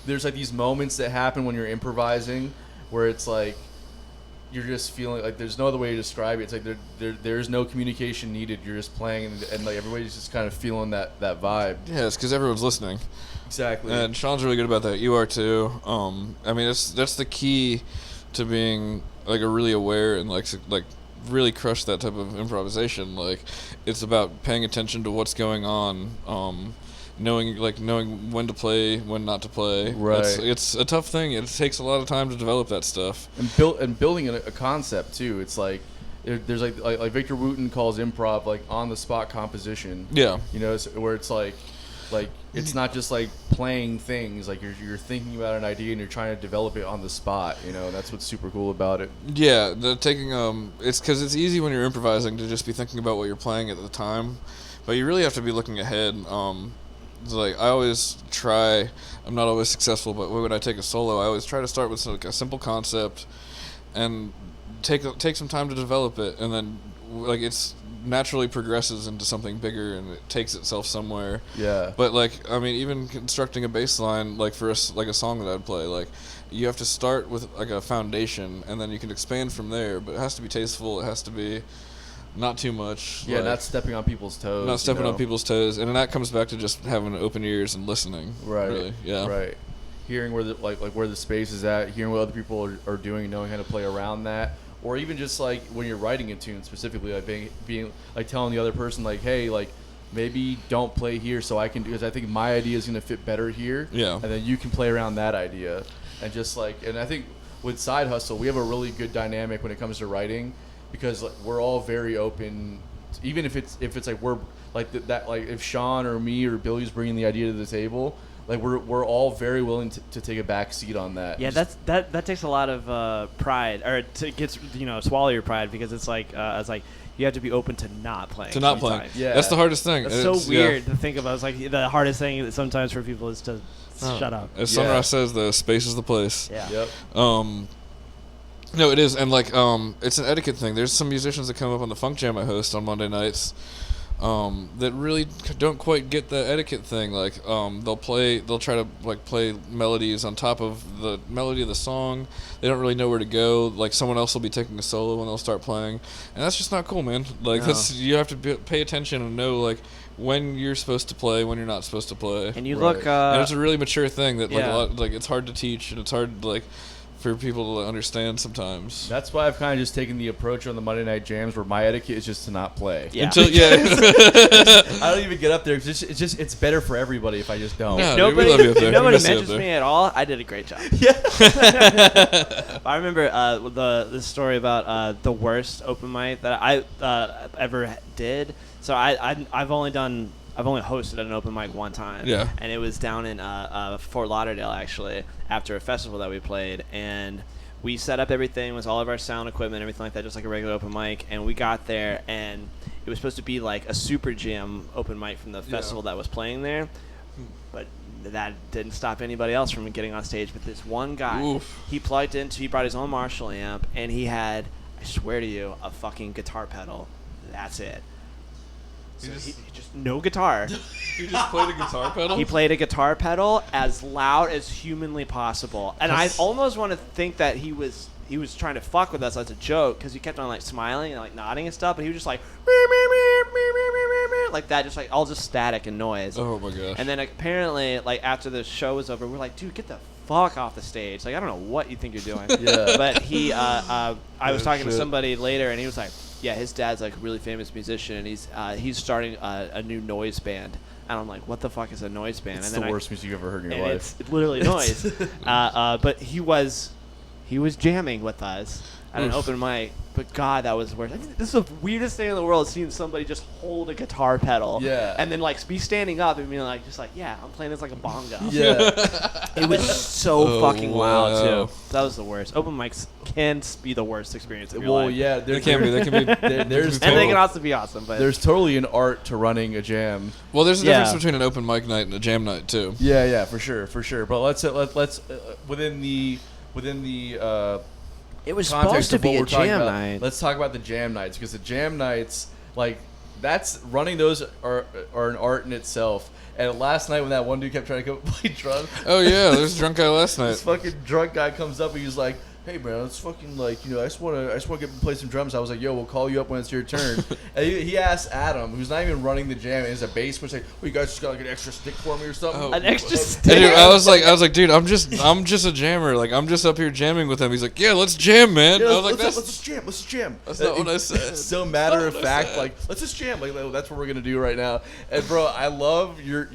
there's like these moments that happen when you're improvising, where it's like you're just feeling like there's no other way to describe it. It's like there's no communication needed. You're just playing, and like everybody's just kind of feeling that vibe. Yeah, it's because everyone's listening. Exactly. And Sean's really good about that. You are too. I mean, that's the key to being like a really aware and like really crush that type of improvisation. Like, it's about paying attention to what's going on, knowing when to play, when not to play. Right. It's a tough thing. It takes a lot of time to develop that stuff. And building a concept too. It's like there's like Victor Wooten calls improv like on the spot composition. Yeah. You know, where it's like it's not just like playing things. Like you're thinking about an idea and you're trying to develop it on the spot. You know, that's what's super cool about it. Yeah, it's because it's easy when you're improvising to just be thinking about what you're playing at the time, but you really have to be looking ahead. It's like I always try. I'm not always successful, but when I take a solo, I always try to start with like a simple concept, and take some time to develop it, and then like it's naturally progresses into something bigger and it takes itself somewhere. Yeah. But like, I mean, even constructing a bass line, like for like a song that I'd play, like you have to start with like a foundation and then you can expand from there, but it has to be tasteful. It has to be not too much. Yeah, like, not stepping on people's toes. not stepping on people's toes. And then that comes back to just having open ears and listening. Right. Really. Yeah. Right. Hearing where the where the space is at, hearing what other people are doing, knowing how to play around that. Or even just like when you're writing a tune specifically, like being like telling the other person like, hey, like maybe don't play here so I can do, because I think my idea is gonna fit better here. Yeah. And then you can play around that idea, and just like, and I think with Side Hustle we have a really good dynamic when it comes to writing, because like, we're all very open, even if it's like we're like that like if Sean or me or Billy's bringing the idea to the table. Like we're all very willing to take a back seat on that. Yeah, that takes a lot of pride, or swallow your pride, because it's like you have to be open to not playing. To not playing. Yeah. That's the hardest thing. It's so weird to think about. It's like the hardest thing that sometimes for people is to shut up. As Sunrise says, the space is the place. Yeah. Yep. No, it is, and like it's an etiquette thing. There's some musicians that come up on the Funk Jam I host on Monday nights. That really don't quite get the etiquette thing. Like, they'll try to like play melodies on top of the melody of the song. They don't really know where to go. Like, someone else will be taking a solo when they'll start playing, and that's just not cool, man. Like, you have to pay attention and know like when you're supposed to play, when you're not supposed to play. And you Right. look. And it's a really mature thing that like Yeah. like it's hard to teach, and it's hard like for people to understand sometimes. That's why I've kind of just taken the approach on the Monday Night Jams where my etiquette is just to not play. Yeah. I don't even get up there because it's better for everybody if I just don't. Yeah. Nobody, we love you up there. nobody We miss you up mentions there. me at all. I did a great job. Yeah. I remember the story about the worst open mic that I ever did. So I've only hosted an open mic one time. Yeah. And it was down in Fort Lauderdale, actually, after a festival that we played. And we set up everything with all of our sound equipment, everything like that, just like a regular open mic. And we got there, and it was supposed to be like a super jam open mic from the festival that was playing there. But that didn't stop anybody else from getting on stage. But this one guy, Oof. he brought his own Marshall amp, and he had, I swear to you, a fucking guitar pedal. That's it. So he just no guitar. You just played a guitar pedal? He played a guitar pedal as loud as humanly possible, and I almost want to think that he was trying to fuck with us as a joke, because he kept on like smiling and like nodding and stuff, but he was just like like that, just like all just static and noise. Oh my gosh. And then apparently, like after the show was over, we're like, dude, get the fuck off the stage. Like, I don't know what you think you're doing. Yeah. But he, I was talking to shit. somebody later, and he was like, yeah, his dad's like a really famous musician, and he's starting a new noise band. And I'm like, what the fuck is a noise band? It's and the worst music you've ever heard in your and life. it's literally noise. But he was jamming with us at an open mic. But God, that was worse. I think this is the weirdest thing in the world, seeing somebody just hold a guitar pedal. Yeah. And then like be standing up and being like, yeah, I'm playing this like a bongo. Yeah. It was so fucking loud wow. too. That was the worst. Open mics can be the worst experience of your Well, life. yeah. They can be. They can be. There's And they can also be awesome, but there's totally an art to running a jam. Well, there's a Yeah. difference between an open mic night and a jam night too. Yeah, for sure. But let's within the it was context supposed to of what be a we're talking jam about, night. let's talk about the jam nights, because the jam nights, like, that's running those are an art in itself. And last night when that one dude kept trying to go play drums, Oh yeah, there's a drunk guy last this night. fucking drunk guy comes up and he's like, hey man, let's fucking I just wanna get play some drums. I was like, yo, we'll call you up when it's your turn. And he asked Adam, who's not even running the jam, and is a bass, was like, well, you guys just got like an extra stick for me or something. Oh. An extra Hey, stick. dude, I was like, dude, I'm just a jammer. Like, I'm just up here jamming with him. He's like, yeah, let's jam, man. Yeah, I was like, let's just jam. Let's just jam. That's not what I said. So matter of That's not what I fact, said. like let's just jam. Like that's what we're gonna do right now. And bro, I love your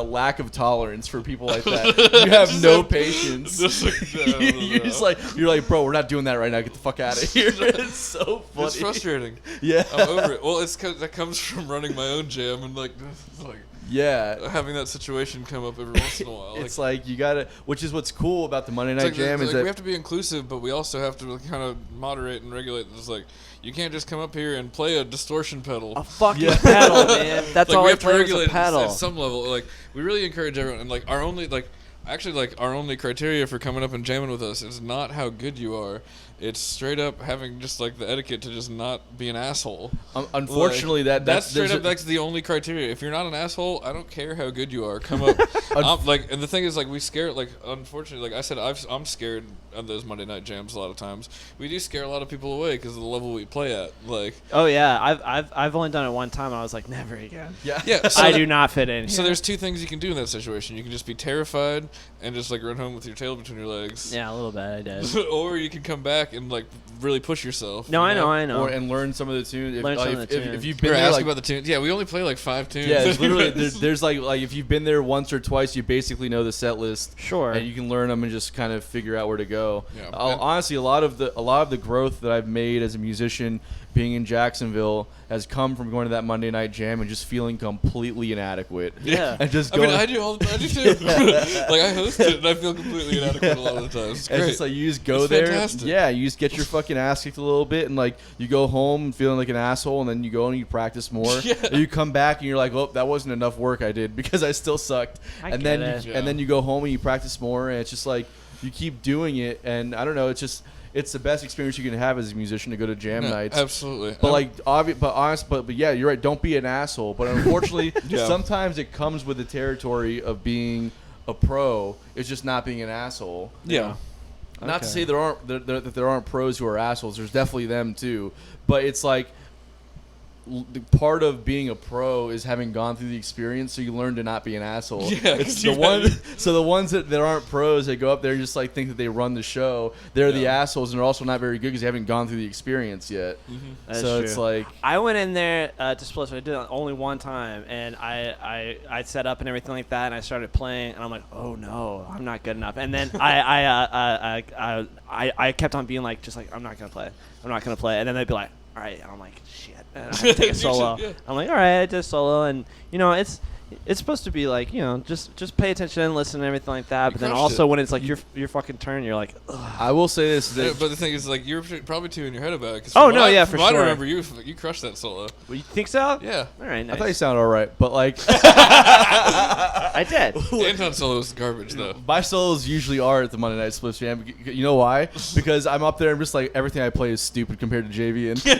lack of tolerance for people like that. You have no patience. You're like, bro, we're not doing that right now. Get the fuck out of here. It's so funny. It's frustrating. Yeah. I'm over it. Well, it's cause that comes from running my own jam and Yeah. having that situation come up every once in a while. It's like you gotta, which is what's cool about the Monday It's Night like, Jam is we that have to be inclusive, but we also have to kind of moderate and regulate. It's like you can't just come up here and play a distortion pedal. A fucking Yeah. pedal, man. That's Like, all we I have to play is regulate a it pedal. at some level. Like we really encourage everyone, and like our only criteria for coming up and jamming with us is not how good you are. It's straight up having just like the etiquette to just not be an asshole. unfortunately Like, that's straight there's up. That's the only criteria. If you're not an asshole, I don't care how good you are. Come up. And the thing is, like, we scare. Like, unfortunately, like I said, I'm scared of those Monday night jams a lot of times. We do scare a lot of people away because of the level we play at. Like, Oh yeah, I've only done it one time. And I was like, never again. yeah. So I do not fit in. So here. there's two things you can do in that situation. You can just be terrified and just like run home with your tail between your legs. Yeah, a little bit. I did. Or you can come back and like really push yourself. No, you I know. And learn some of the tunes. Learn some of the If tunes. you've You're been there, asking like, about the tunes. Yeah, we only play like 5 tunes. yeah, it's literally there's like if you've been there once or twice, you basically know the set list. Sure. And you can learn them and just kind of figure out where to go. Yeah. Honestly, a lot of the growth that I've made as a musician, being in Jacksonville, has come from going to that Monday Night Jam and just feeling completely inadequate. Yeah. And just I going. mean, I do too. Like I host it and I feel completely inadequate a lot of the times. It's great. It's just like you just go It's there. fantastic. Yeah, you just get your fucking ass kicked a little bit, and like you go home feeling like an asshole, and then you go and you practice more. Yeah. And you come back and you're like, well, that wasn't enough work I did because I still sucked. I and get then it. Yeah. and then you go home and you practice more, and it's just like you keep doing it, and I don't know, it's the best experience you can have as a musician to go to jam No, nights. absolutely. But like but yeah, you're right. Don't be an asshole. But unfortunately, Yeah. sometimes it comes with the territory of being a pro. It's just not being an asshole. yeah. Not to Okay. say that there aren't pros who are assholes. There's definitely them too. But it's like the part of being a pro is having gone through the experience, so you learn to not be an asshole. Yeah, It's 'cause the you one. have- So the ones that aren't pros, they go up there and just like think that they run the show. They're the Yeah. assholes, and they're also not very good because they haven't gone through the experience yet. That's so true. it's like I went in there to split, so I did it only one time, and I set up and everything like that, and I started playing, and I'm like, oh no, I'm not good enough. And then I kept on being like, just like, I'm not gonna play, and then they'd be like, all right, and I'm like, shit, and I have to take a You solo. should, yeah. I'm like, all right, I did a solo, and you know, it's supposed to be like, you know, just pay attention, listen, and everything like that. You But then crushed also it. when it's like your fucking turn, you're like, ugh. I will say this. Yeah, That, but the thing is, like, you're probably too in your head about it. 'Cause Oh, from no, what yeah, from for what sure. I remember you crushed that solo. Well, you think so? Yeah. All right, nice. I thought you sounded all right, but like I did. Anton's solo was garbage though. my solos usually are at the Monday Night Split Jam. You know why? Because I'm up there and just like everything I play is stupid compared to JV, and so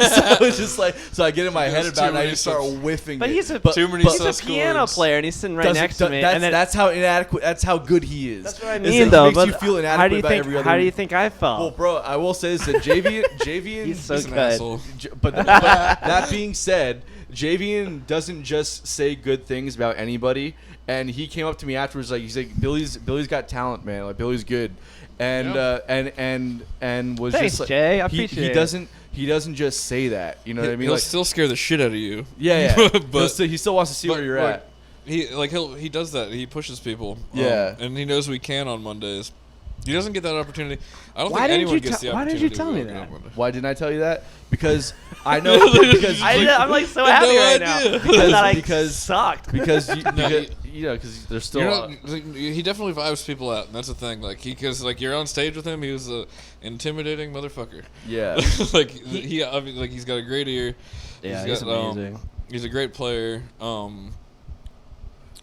it's just like I get in my head There's about it, too and I many just start sus- whiffing. But it. he's a Too many he's sus a piano chords. player, and he's sitting right next to me. That's, And then that's how inadequate. That's how good he is. that's what I is mean, that though. He makes But you feel inadequate how do you about think? every other. How do you think I felt? Well, bro, I will say this: that Javian, He's so He's an good. asshole. but that being said, Javian doesn't just say good things about anybody. And he came up to me afterwards, like he's like, Billy's got talent, man. Like Billy's good, and Yeah. and was Thanks, just like, Jay. I he appreciate it. he doesn't just say that. You know what I mean? He'll Like, still scare the shit out of you. yeah. But- he still wants to see where you're like, at. He does that. He pushes people. Yeah. And he knows we can on Mondays. He doesn't get that opportunity. I don't Why think didn't anyone you gets te- the why opportunity. didn't you tell to me go that? on Monday. Why didn't I tell you that? Because I know because I'm like so I had happy no right idea. now because I Because- sucked. because No, because there's still You're not, he definitely vibes people out, and that's the thing. Like because like you're on stage with him, he was a intimidating motherfucker. yeah. Like he I mean, like he's got a great ear. Yeah, he's he's got, amazing. He's a great player.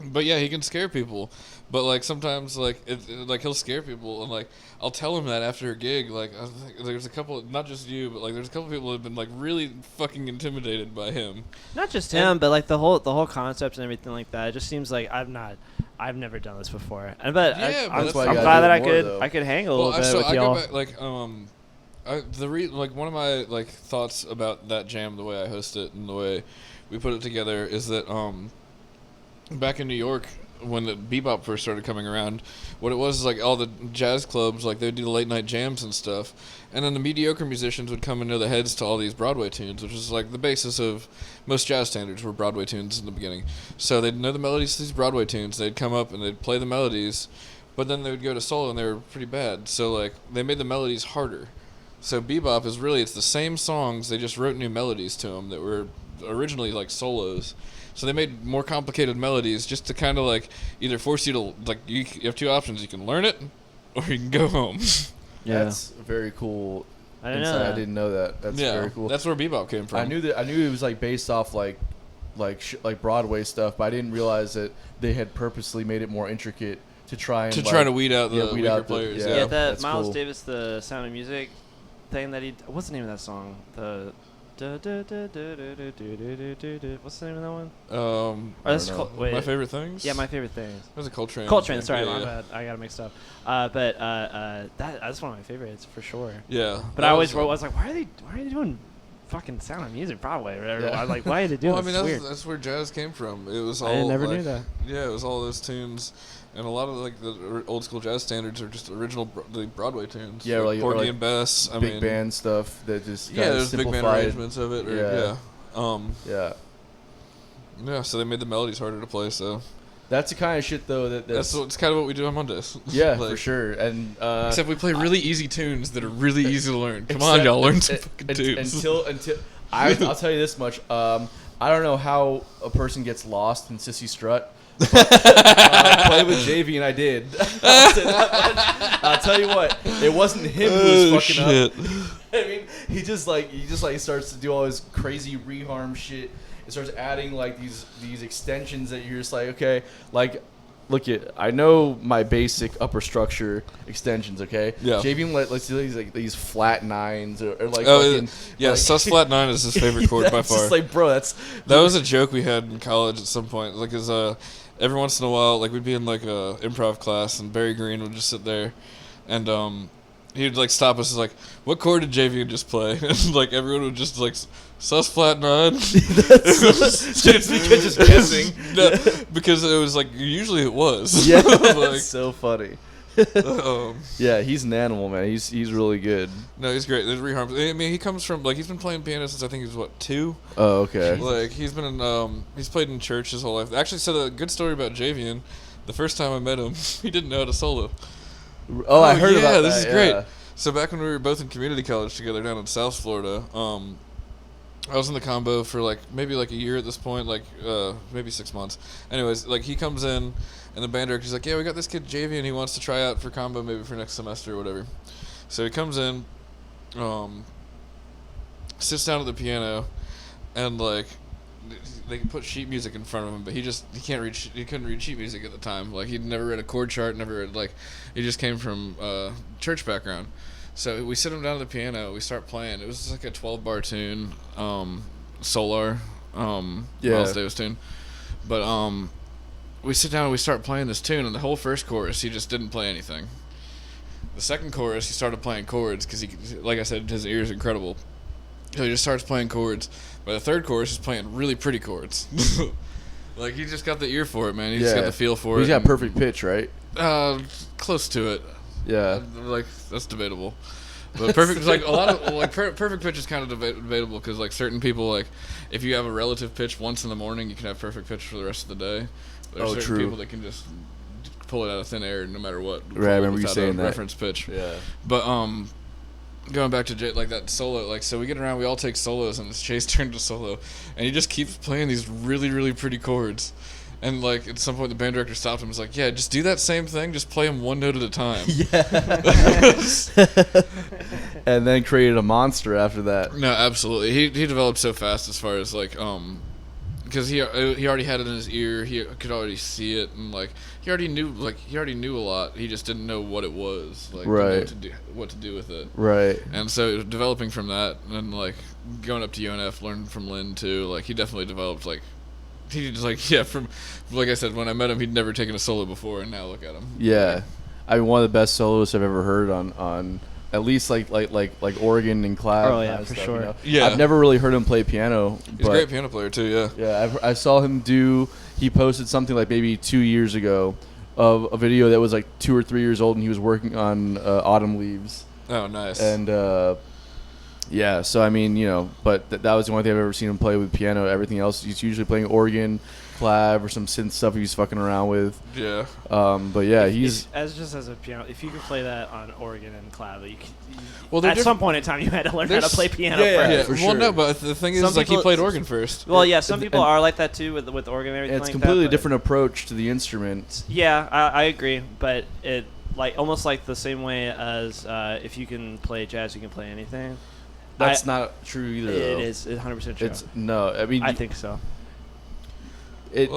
But yeah, he can scare people. But like sometimes, like like he'll scare people, and like I'll tell him that after a gig. Like I think there's a couple, not just you, but like there's a couple people who have been like really fucking intimidated by him. Not just him, but like the whole concept and everything like that. It just seems like I've never done this before. And but Yeah, but I'm that's why you I'm gotta glad do that it more, though. I could hang a little bit So with I y'all. go back like like one of my like thoughts about that jam, the way I host it and the way we put it together, is that back in New York when the bebop first started coming around, what it was is like all the jazz clubs, like they'd do the late night jams and stuff, and then the mediocre musicians would come and know the heads to all these Broadway tunes, which is like the basis of most jazz standards were Broadway tunes in the beginning. So they'd know the melodies to these Broadway tunes, they'd come up and they'd play the melodies, but then they would go to solo and they were pretty bad. So like they made the melodies harder. So bebop is really, it's the same songs, they just wrote new melodies to them that were originally like solos. So they made more complicated melodies just to kind of like either force you to, like, you have two options. You can learn it or you can go home. Yeah. That's very cool. I didn't know insight. that. I didn't know that. That's Yeah, very cool. that's where bebop came from. I knew it was like based off like Broadway stuff, but I didn't realize that they had purposely made it more intricate to try and try to weed out the weed weaker out the- players. yeah. Yeah, that that's Miles cool. Davis, the Sound of Music thing that he. What's the name of that song? What's the name of that one? Or that's don't know. wait. My favorite things. Yeah, my favorite things. That was a Coltrane. Coltrane. Sorry, yeah, my yeah. bad. I got it mixed up. That's one of my favorites for sure. Yeah, But I always was like, why are they doing fucking Sound of Music Broadway or whatever? Yeah. I'm like, why are they doing? Well, I mean, this? Weird. that's where jazz came from. It was all. I never knew like, that. Yeah, it was all those tunes, and a lot of like the old school jazz standards are just original the Broadway tunes. Yeah, like or Porgy like and Bess. I big mean, band stuff that just Yeah, kinda there's big band simplified. arrangements of it. Or, Yeah. yeah. Yeah, Yeah, so they made the melodies harder to play. So that's the kind of shit though that's it's kind of what we do on Mondays. yeah, Like, for sure. And Except we play really easy tunes that are really easy to learn. Come on, except- y'all, learn some un- fucking un- tunes. until I'll tell you this much. I don't know how a person gets lost in Sissy Strut. But, play with JV and I did. I'll say that much. I'll tell you what, it wasn't him who was fucking up. I mean, he just starts to do all his crazy reharm shit. It starts adding like these extensions that you're just like, okay, like look at, I know my basic upper structure extensions, okay? Yeah. JV let's do these flat nines or like Oh, fucking, yeah, like, sus flat 9 is his favorite chord by it's far. just like, bro, that's That was a joke we had in college at some point. Like, every once in a while, like we'd be in like a improv class, and Barry Green would just sit there, and he'd like stop us. Like, what chord did JV just play? And like everyone would just like sus flat 9. just because just guessing. No, because it was like usually it was. Yeah, Like, that's so funny. Yeah, he's an animal, man. He's really good. no, he's great. There's reharms. I mean, he comes from like he's been playing piano since I think he was what 2. Oh, okay. Like he's been in, he's played in church his whole life. Actually, so the good story about Javian, the first time I met him, he didn't know how to solo. Oh, I heard yeah, about that. this is yeah. great. So back when we were both in community college together down in South Florida, I was in the combo for like maybe like a year at this point, like maybe 6 months. Anyways, like he comes in, and the band director's like, "Yeah, we got this kid JV, and he wants to try out for combo maybe for next semester or whatever." So he comes in, sits down at the piano, and like they put sheet music in front of him, but he couldn't read sheet music at the time. Like he'd never read a chord chart, never read, like he just came from church background. So we sit him down at the piano, we start playing. It was like a 12-bar tune, Solar, Miles Davis tune. But we sit down and we start playing this tune, and the whole first chorus he just didn't play anything. The second chorus he started playing chords because he, like I said, his ear is incredible. So he just starts playing chords. By the third chorus, he's playing really pretty chords. Like he just got the ear for it, man. He just got the feel for it. He's got perfect pitch, right? Close to it. Yeah. Like that's debatable. But perfect, like a lot of like perfect pitch is kind of debatable because like certain people, like if you have a relative pitch once in the morning, you can have perfect pitch for the rest of the day. But there's certain true. people that can just pull it out of thin air no matter what. Right, I remember you without saying a that. reference pitch. Yeah. But going back to like that solo, like so we get around, we all take solos, and it's Jay's turn to solo, and he just keeps playing these really really pretty chords. And like at some point the band director stopped him and was like, "Yeah, just do that same thing, just play them one note at a time." And then created a monster after that. No, absolutely. He developed so fast as far as like because he already had it in his ear. He could already see it, and like he already knew a lot. He just didn't know what it was, like Right. didn't know what to do with it. Right. And so developing from that, and like going up to UNF, learning from Lynn too. Like he definitely developed like. He just from like I said, when I met him, he'd never taken a solo before, and now look at him. Yeah, I mean, one of the best soloists I've ever heard on at least like organ and clav. Oh, yeah, kind of for stuff, sure. You know? Yeah. I've never really heard him play piano. He's but a great piano player too. Yeah. Yeah, I saw him do. He posted something like maybe 2 years ago of a video that was like 2 or 3 years old, and he was working on Autumn Leaves. Oh, nice. And yeah, so I mean, but that was the only thing I've ever seen him play with piano. Everything else, he's usually playing organ, clav, or some synth stuff he's fucking around with. Yeah. But yeah, he's as a piano. If you could play that on organ and clav, Well, at some point in time you had to learn how to play piano yeah, first. Yeah, for well, sure. no, but the thing is, Some like, he people- played organ first. Well, yeah, some people and- are like that too with organ and everything. it's like completely that, but- different approach to the instrument. Yeah, I agree, but it like almost like the same way as if you can play jazz, you can play anything. That's not true either. It though. is 100% true. It's no. I mean, I think so. It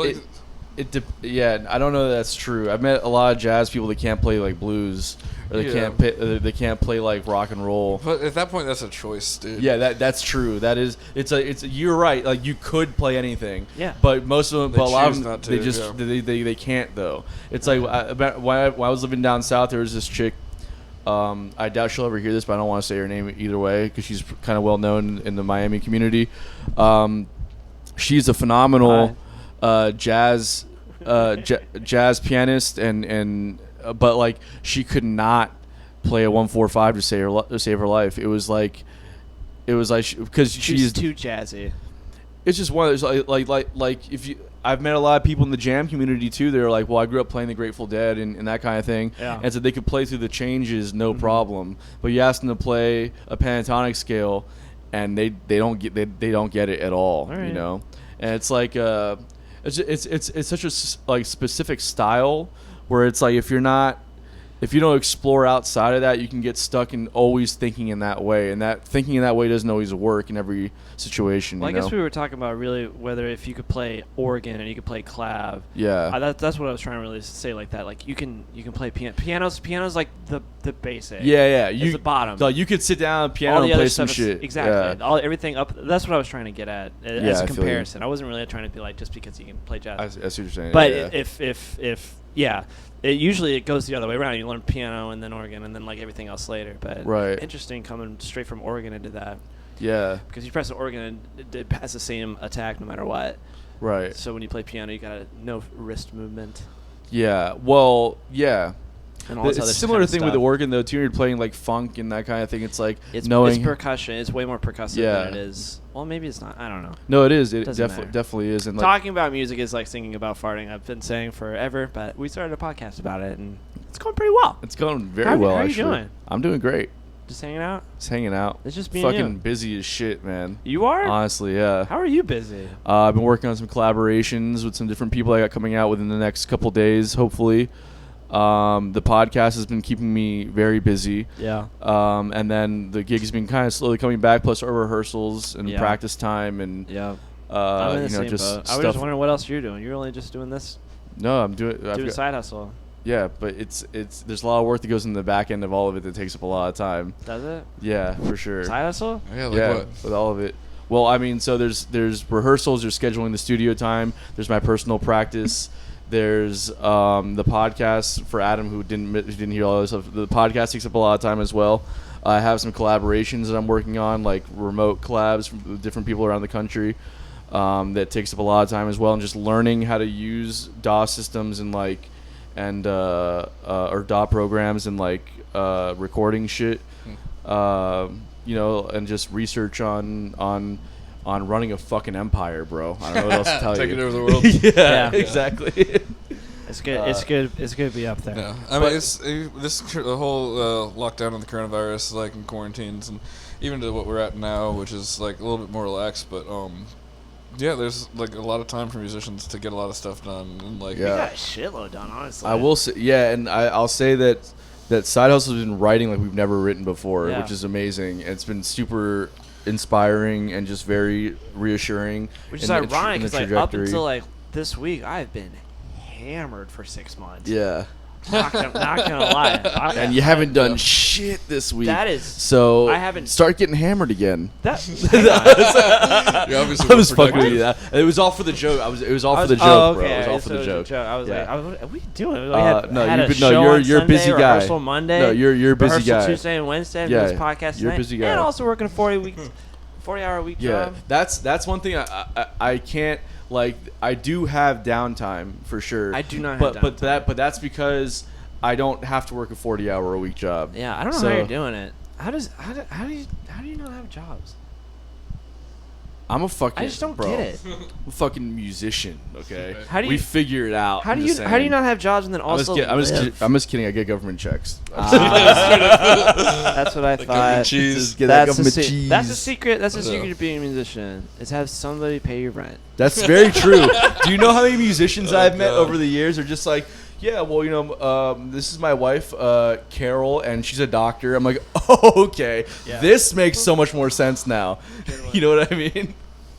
yeah, I don't know that that's true. I've met a lot of jazz people that can't play like blues, or they can't play like rock and roll. But at that point, that's a choice, dude. Yeah, that's true. That is, you're right. Like you could play anything. Yeah. But most of them, They but a lot of choose them, not to, they just yeah. they can't though. It's like when I was living down south, there was this chick. I doubt she'll ever hear this, but I don't want to say her name either way because she's kind of well known in the Miami community. She's a phenomenal jazz pianist, and but like she could not play a 1-4-5 to save her life. It was like because She's too jazzy. it's just one of those like if you. I've met a lot of people in the jam community too. They're like, well, I grew up playing the Grateful Dead and that kind of thing, Yeah. and so they could play through the changes no problem. But you ask them to play a pentatonic scale, and they don't get it at all, All right. you know. And it's like it's such a like specific style where it's like if you don't explore outside of that, you can get stuck in always thinking in that way, and that thinking in that way doesn't always work in every situation. Well, I you know? guess we were talking about really whether if you could play organ and you could play clav. Yeah. That's what I was trying to really say like that. Like you can play piano. Piano's like the basic. Yeah. It's the bottom. Like you could sit down at piano All and the play other some stuff is, shit. exactly. Yeah. Everything up. That's what I was trying to get at Yeah, as I a feel you. comparison. I wasn't really trying to be like just because you can play jazz. I see what you're saying. But yeah. if usually it goes the other way around. You learn piano and then organ and then like everything else later. But Right. interesting coming straight from organ into that Yeah. because you press the organ and it has the same attack no matter what. Right. So when you play piano, you gotta no wrist movement Yeah. Well, yeah. and all this It's other a similar kind of thing with stuff. the organ though too. You're playing like funk and that kind of thing. It's like It's knowing. percussion. It's way more percussive Yeah. than it is. Well, maybe it's not. I don't know. No, it is. It Doesn't matter. definitely is. And like, Talking about music is like singing about farting. I've been saying forever, but we started a podcast about it, and it's going pretty well. it's going very How well. are you actually, doing? I'm doing great. Just hanging out. Just hanging out. It's just being fucking you. busy as shit, man. You are? Honestly, yeah. How are you busy? I've been working on some collaborations with some different people I got coming out within the next couple days, hopefully. The podcast has been keeping me very busy. Yeah. And then the gig's been kind of slowly coming back, plus our rehearsals and Yeah. practice time and Yeah. I'm in the same just boat. I was stuff. just wondering what else you're doing. You're only just doing this, No, I'm doing. I've doing got- side hustle. yeah, but it's there's a lot of work that goes in the back end of all of it that takes up a lot of time. Does it? Yeah, for sure. Side hustle? Yeah, like Yeah, what? with all of it. Well, I mean, so there's rehearsals, there's scheduling the studio time, there's my personal practice, there's the podcast for Adam who didn't hear all this stuff. The podcast takes up a lot of time as well. I have some collaborations that I'm working on, like remote collabs from different people around the country. That takes up a lot of time as well, and just learning how to use DAW systems and or DAW programs and recording shit. And just research on running a fucking empire, bro. I don't know what else to tell you. Taking over the world. yeah, Yeah. exactly. It's good. It's good. It's good to be up there. Yeah, I mean, the whole lockdown of the coronavirus, like in quarantines, and even to what we're at now, which is like a little bit more relaxed. But yeah, there's like a lot of time for musicians to get a lot of stuff done, and like We Yeah. got a shitload done, honestly. I will say, yeah, and I'll say that Side Hustle's been writing like we've never written before, Yeah. which is amazing. It's been super inspiring and just very reassuring. Which is in the ironic because like up trajectory. until like this week, I've been hammered for 6 months. Yeah. Not gonna lie. And you haven't done shit this week. That is. So I haven't. start getting hammered again. You're obviously I was more fucking with productive. you. It was all for the joke. It was all for the joke, oh, bro. okay. It was all So for the joke. I was Yeah. like, what are we doing? We No, had a no, show on you're a busy Sunday, guy. rehearsal Monday. No, you're a busy rehearsal guy. Tuesday and Wednesday. And Yeah, this podcast you're a tonight, busy guy. And also working a 40-hour-week Yeah, job. that's one thing I can't like. I do have downtime for sure. I do not but have downtime. but that's because I don't have to work a 40-hour-a-week job. Yeah, I don't know So- how you're doing it. How do you not have jobs? I'm a fucking. I just don't bro, get it. I'm a fucking musician. Okay. How do we you- figure it out? How I'm do just you how do you saying. not have jobs and then also I'm just kidding. I get government checks. That's what I The government thought. cheese. Just get that That's government the cheese. That's the secret. That's the Yeah. secret of being a musician. Is have somebody pay your rent. That's very true. Do you know how many musicians Oh, I've met God. over the years are just like, yeah, well, this is my wife, Carol, and she's a doctor. I'm like, oh, okay. Yeah. This makes so much more sense now. You know what I mean?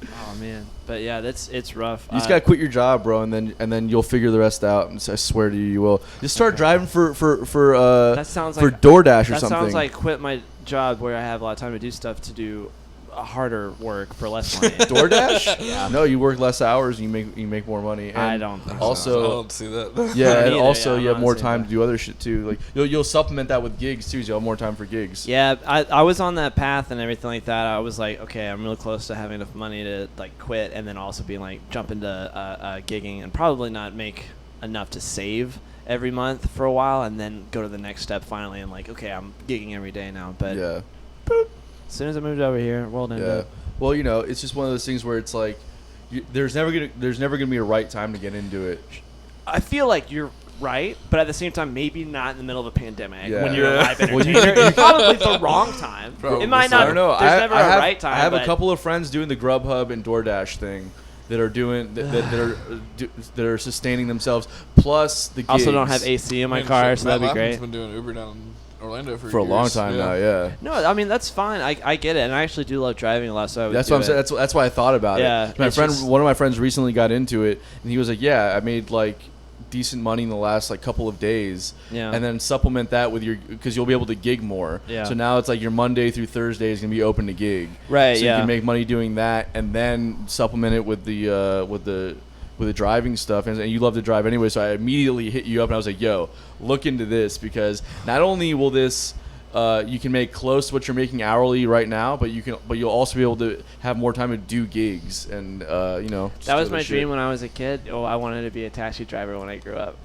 Oh man, but yeah, it's rough. You just gotta quit your job, bro, and then you'll figure the rest out. And I swear to you, you will. Just start driving for That sounds for like DoorDash or that something. sounds like quit my job where I have a lot of time to do stuff to do harder work for less money. DoorDash. Yeah. No, you work less hours and you make more money. And I don't think so. also. I don't see that. Yeah, and either, also yeah, you I'm have not more seeing time that. to do other shit too. Like you'll supplement that with gigs too. So you'll have more time for gigs. Yeah, I was on that path and everything like that. I was like, okay, I'm really close to having enough money to like quit, and then also being like jump into gigging and probably not make enough to save every month for a while, and then go to the next step finally. And like, okay, I'm gigging every day now. But Yeah. as soon as I moved over here, world ended. Yeah. Well, it's just one of those things where it's like, there's never gonna be a right time to get into it. I feel like you're right, but at the same time, maybe not in the middle of a pandemic Yeah. when you're a Yeah. live Well, entertainer. It's probably the wrong time. Probably It might so. not. I don't know. There's never I have, a right time. I have a but couple of friends doing the Grubhub and DoorDash thing that are doing that are sustaining themselves. Plus the gigs. Also, don't have AC in my Man, car, shit, so that'd be Matt great. Lappin's been doing Uber down in Orlando for a long years. time now. Yeah. No, I mean that's fine. I get it, and I actually do love driving a lot. So I would That's do what I'm saying. it. That's why I thought about Yeah, it. My it's friend, just- one of my friends, recently got into it, and he was like, "Yeah, I made like decent money in the last like couple of days, Yeah. and then supplement that with because you'll be able to gig more. Yeah. So now it's like your Monday through Thursday is gonna be open to gig. Right, So yeah. you can make money doing that, and then supplement it with the driving stuff, and you love to drive anyway. So I immediately hit you up, and I was like, "Yo, look into this because not only will this." You can make close to what you're making hourly right now, but you'll also be able to have more time to do gigs and just That was other my shit. dream when I was a kid. Oh, I wanted to be a taxi driver when I grew up.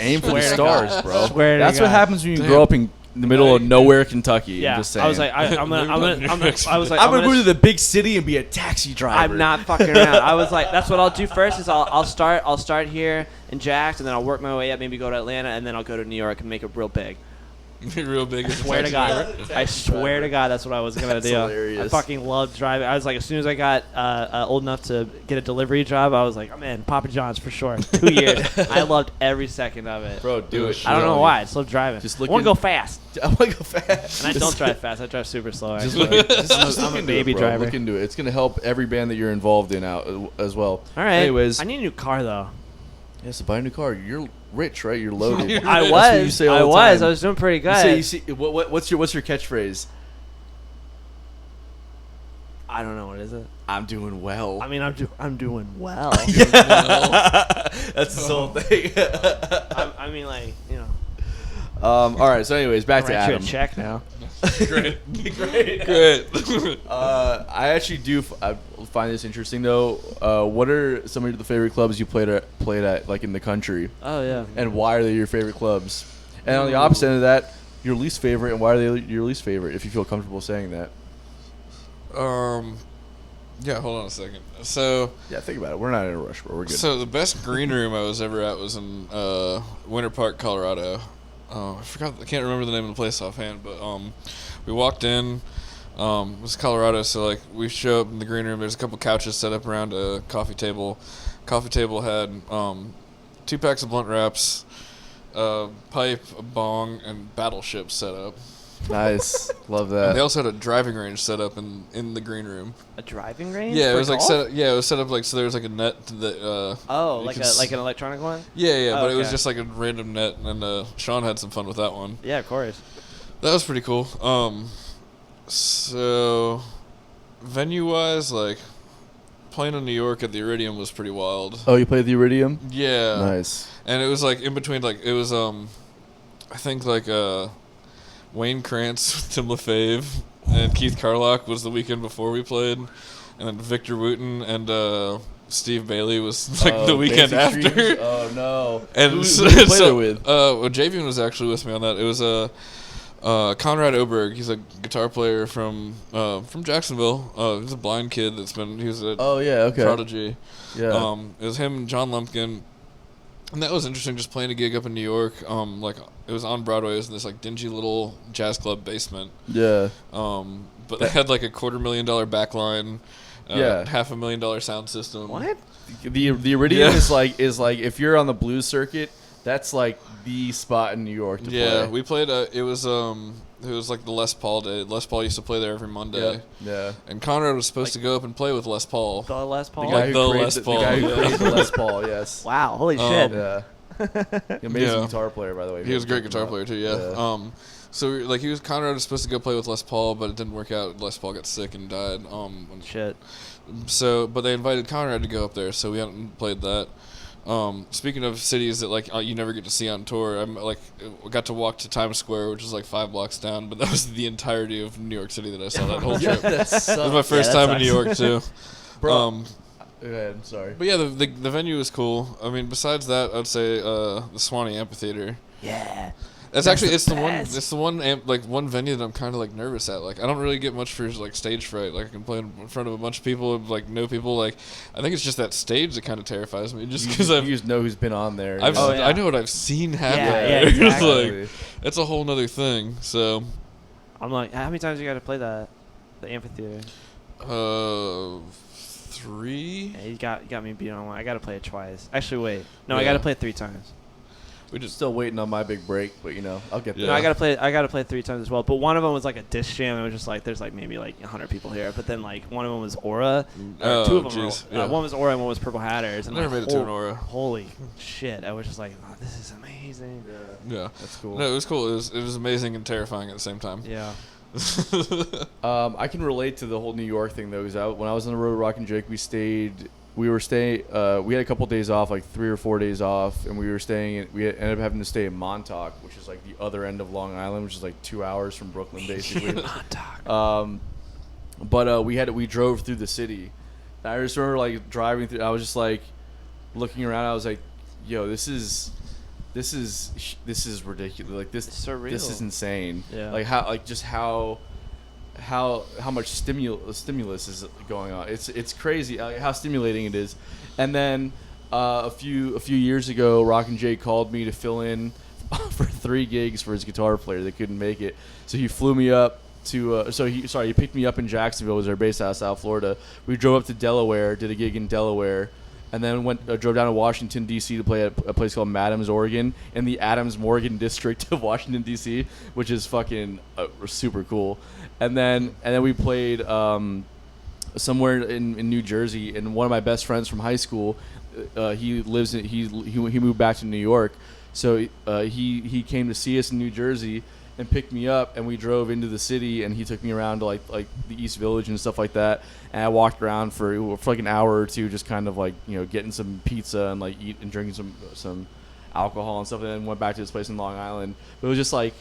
Aim for the Swear to stars, God. bro. Swear to That's what God. happens when you Damn. grow up in the middle of nowhere, Kentucky. Yeah, I'm just saying. I was like, I was like, I'm gonna move to the big city and be a taxi driver. I'm not fucking around. I was like, that's what I'll do first. Is I'll start here in Jax, and then I'll work my way up. Maybe go to Atlanta, and then I'll go to New York and make it real big. Real big. I swear to God. I swear to God, that's what I was gonna That's do. hilarious. I fucking loved driving. I was like, as soon as I got old enough to get a delivery job, I was like, I'm in Papa John's for sure. 2 years. I loved every second of it. Bro, do it. I don't know why. I just love driving. Just I want looking- to go fast, I want to go fast. and I don't drive fast. I drive super slow. Just Actually. look, just I'm look a into baby it, bro. driver. Look into it. It's gonna help every band that you're involved in out as well. All right. Anyways, I need a new car though. yeah, so buy a new car. You're rich, right? You're loaded. I That's what you was. say all I the was. time. I was doing pretty You good. see, what's your catchphrase? I don't know what is it. I'm doing well. I mean, I'm doing well. That's the whole thing. I mean, like All right. So, anyways, back to write you a Adam. check now. Great. Great. Great. I actually do. I find this interesting though. What are some of the favorite clubs you played at, like in the country, Oh yeah. and why are they your favorite clubs? And on the opposite end of that, your least favorite, and why are they your least favorite? If you feel comfortable saying that. Yeah, hold on a second. So, Yeah, think about it. We're not in a rush, bro. We're good. so the best green room I was ever at was in Winter Park, Colorado. I can't remember the name of the place offhand, but we walked in. It was Colorado, so like we show up in the green room. There's a couple couches set up around a coffee table. Coffee table had 2 packs of blunt wraps, a pipe, a bong, and battleship set up. Nice. Love And they that. also had a driving range set up in the green room. A driving range? Yeah, it for was like golf? it was set up like so there was like a net that Oh, you like could like an electronic one? yeah, Oh, but it was okay. just like a random net, and Sean had some fun with that one. Yeah, of course. That was pretty cool. So venue-wise, like playing in New York at the Iridium was pretty wild. Oh, you played the Iridium? Yeah. Nice. And it was like in between, like it was I think like Wayne Krantz, Tim LaFave, and Keith Carlock was the weekend before we played, and then Victor Wooten and Steve Bailey was like the weekend Basic after. Dreams? Oh no. And who so, did you play so there with? well, Javian was actually with me on that. It was Conrad Oberg. He's a guitar player from Jacksonville. He's a blind kid he was a Oh yeah. Okay. prodigy. Yeah. It was him and John Lumpkin. And that was interesting, just playing a gig up in New York. Like it was on Broadway. It was in this like dingy little jazz club basement. Yeah. But they had like a $250,000 backline. Yeah. $500,000 sound system. What? The Iridium Yeah. is like if you're on the blues circuit, that's like the spot in New York to Yeah, play. we played. It was like the Les Paul day. Les Paul used to play there every Monday. Yeah. And Conrad was supposed to go up and play with Les Paul. The Les The Paul? guy Like who the created Les the Paul, guy who yeah. created the Les Paul. Yes. Wow, holy shit. Yeah. Amazing Yeah. guitar player, by the way. He was a great guitar player too. Yeah. Yeah. So like Conrad was supposed to go play with Les Paul, but it didn't work out. Les Paul got sick and died. Shit. But they invited Conrad to go up there, so we hadn't played that. Speaking of cities that like you never get to see on tour, I got to walk to Times Square, which is like 5 blocks down, but that was the entirety of New York City that I saw that whole Yeah, trip. that It was my sucks. first that time in New York too. Bro. Go ahead. I'm sorry. But yeah, the venue was cool. I mean, besides that, I'd say the Swanee Amphitheater. Yeah. That's That's actually the best. it's the one one venue that I'm kind of like nervous at. Like I don't really get much for like stage fright. Like I can play in front of a bunch of people, like know people. Like I think it's just that stage that kind of terrifies me. Just because You just know who's been on there. you I've know? Oh, yeah. I know what I've seen happen. Yeah, there. It's exactly. like it's a whole nother thing. So I'm like, how many times you got to play the amphitheater? 3. Yeah, you got me beat on one. I got to play it twice. Actually, wait. No, I Yeah. got to play it 3 times. We just Still waiting on my big break, but I'll get there. No, Yeah. I got to play it 3 times as well. But one of them was like a disc jam. It was just like there's like maybe like 100 people here. But then like one of them was Aura. Oh, 2 of them jeez, were. yeah. One was Aura and one was Purple Hatters. And never like, made it to an Aura. Holy shit! I was just like, oh, this is amazing. Yeah, That's cool. No, it was cool. It was amazing and terrifying at the same time. Yeah. I can relate to the whole New York thing though, because when I was on the road with Rock and Jake, we had a couple days off, like 3 or 4 days off, and we ended up having to stay in Montauk, which is like the other end of Long Island, which is like 2 hours from Brooklyn, basically. But we drove through the city. And I just remember like driving through. I was just like looking around. I was like, "Yo, this is ridiculous. Like this, It's surreal. this is insane. Yeah. Like how much stimulus is going on. It's crazy how stimulating it is." And then a few years ago, Rock and Jay called me to fill in for 3 gigs for his guitar player. They couldn't make it, so he flew me up to. He picked me up in Jacksonville. Was our base out of South Florida. We drove up to Delaware, did a gig in Delaware. And then drove down to Washington, D.C. to play at a place called Adams, Oregon, in the Adams-Morgan district of Washington, D.C., which is fucking super cool. And then we played somewhere in New Jersey. And one of my best friends from high school, he moved back to New York, so he came to see us in New Jersey and picked me up, and we drove into the city, and he took me around to like the East Village and stuff like that. And I walked around for like an hour or two, just kind of like getting some pizza and like eat and drinking some alcohol and stuff, and then went back to this place in Long Island. But it was just like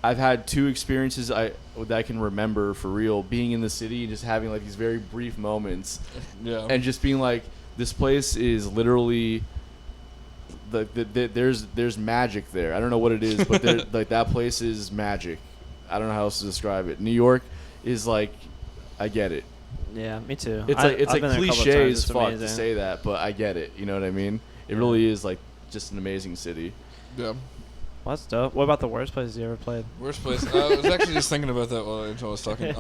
I've had 2 experiences that I can remember for real, being in the city and just having like these very brief moments, Yeah. and just being like, this place is literally. There's magic there. I don't know what it is, but like that place is magic. I don't know how else to describe it. New York is like, I get it. Yeah, me too. It's I've like been there a couple of cliche times. as It's fuck to amazing. say that, but I get it. You know what I mean? It really is like just an amazing city. Yeah. Well, that's dope. What about the worst places you ever played? Worst place. I was actually just thinking about that while I was talking.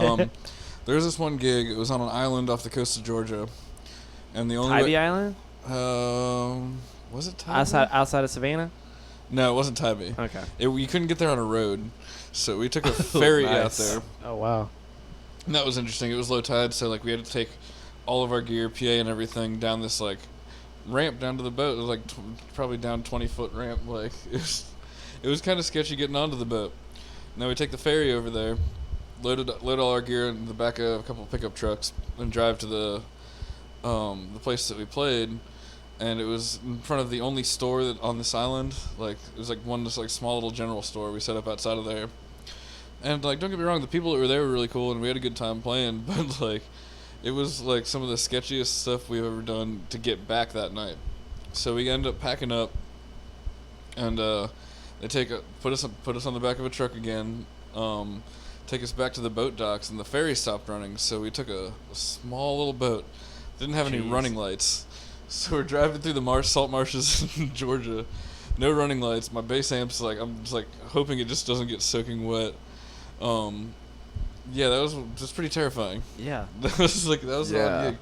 There was this one gig. It was on an island off the coast of Georgia, and the only Tybee Island? was it Tybee? Outside of Savannah? No, it wasn't Tybee. Okay. We couldn't get there on a road, so we took a ferry out Nice. there. Oh wow. And that was interesting. It was low tide, so like we had to take all of our gear, PA and everything, down this like ramp down to the boat. It was like probably down 20-foot ramp. Like it was kind of sketchy getting onto the boat. Now we take the ferry over there, load all our gear in the back of a couple pickup trucks, and drive to the place that we played. And it was in front of the only store that on this island. Like it was like this like small little general store we set up outside of there. And like, don't get me wrong, the people that were there were really cool, and we had a good time playing. But like, it was like some of the sketchiest stuff we've ever done to get back that night. So we end up packing up, and they put us on the back of a truck again, take us back to the boat docks, and the ferry stopped running. So we took a small little boat, didn't have any running lights. So we're driving through the salt marshes in Georgia, no running lights. My bass amp's like, I'm just like hoping it just doesn't get soaking wet. Yeah, that was just pretty terrifying. Yeah. That was an Yeah. odd gig.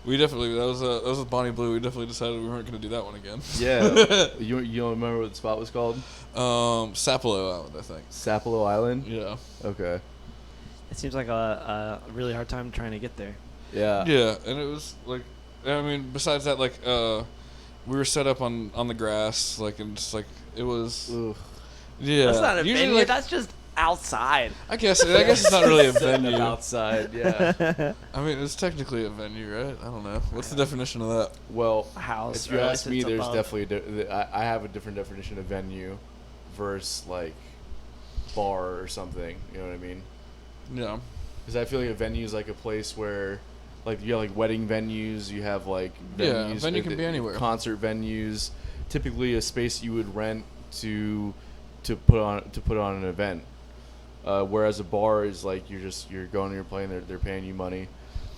We definitely that was with Bonnie Blue. We definitely decided we weren't going to do that one again. Yeah. you don't remember what the spot was called? Sapelo Island, I think. Sapelo Island? Yeah. Okay. It seems like a really hard time trying to get there. Yeah. Yeah, and it was like, I mean, besides that, like, we were set up on the grass, like, and just like it was. Oof. Yeah. That's not a Usually, venue. like, That's just outside. I guess it's not really a venue. Outside, yeah. I mean, it's technically a venue, right? I don't know. What's the definition of that? Well, A house. if you or ask me, it's there's above. definitely I have a different definition of venue versus like bar or something. You know what I mean? Yeah. Because I feel like a venue is like a place where, like, you have like wedding venues, you have like venues, Yeah, a venue can be anywhere. Concert venues, typically a space you would rent to put on an event. Whereas a bar is like you're going and you're playing, they're paying you money.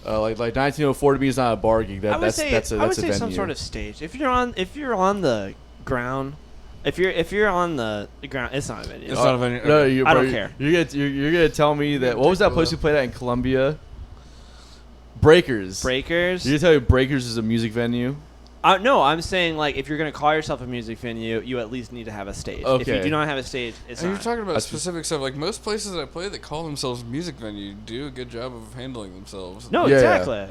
Like 1904 to me is not a bar gig. I would say That's a venue. some sort of stage. If you're on the ground, if you're on the ground, it's not a venue. It's not a venue. No, Okay. I don't care. You're gonna tell me that what was that place we played at in Columbia? Breakers. Breakers. You're gonna tell me Breakers is a music venue? No, I'm saying like if you're gonna call yourself a music venue, you at least need to have a stage. If you Okay. do not have a stage, it's And not. you're talking about That's- specific stuff. Like most places that I play that call themselves music venue do a good job of handling themselves. No, Yeah. exactly.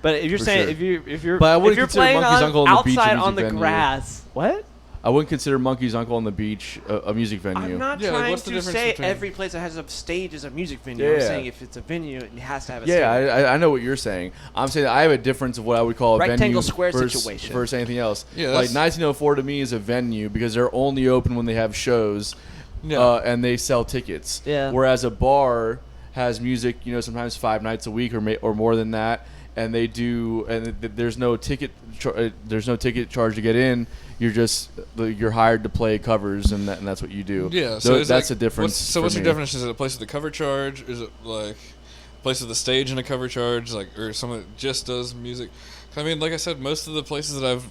But if you're For saying sure. if you're But I wouldn't if you're consider playing Monkey's Uncle on the Beach a outside music on the venue. grass, what? I wouldn't consider Monkey's Uncle on the Beach a music venue. I'm not Yeah, like, trying what's the to difference say between- every place that has a stage is a music venue. I'm Yeah. saying if it's a venue, it has to have a Yeah, stage. I know what you're saying. I'm saying I have a difference of what I would call a Rectangle venue square versus, situation. versus anything else. Yeah, Like that's- 1904 to me is a venue because they're only open when they have shows, Yeah. and they sell tickets. Yeah. Whereas a bar has music, sometimes 5 nights a week or more than that, and they do, and there's no ticket charge to get in. You're hired to play covers, and that's what you do. Yeah, so is that's like, a difference. What's for your me. definition? Is it a place with a cover charge? Is it like a place with a stage and a cover charge, like, or someone that just does music? I mean, like I said, most of the places that I've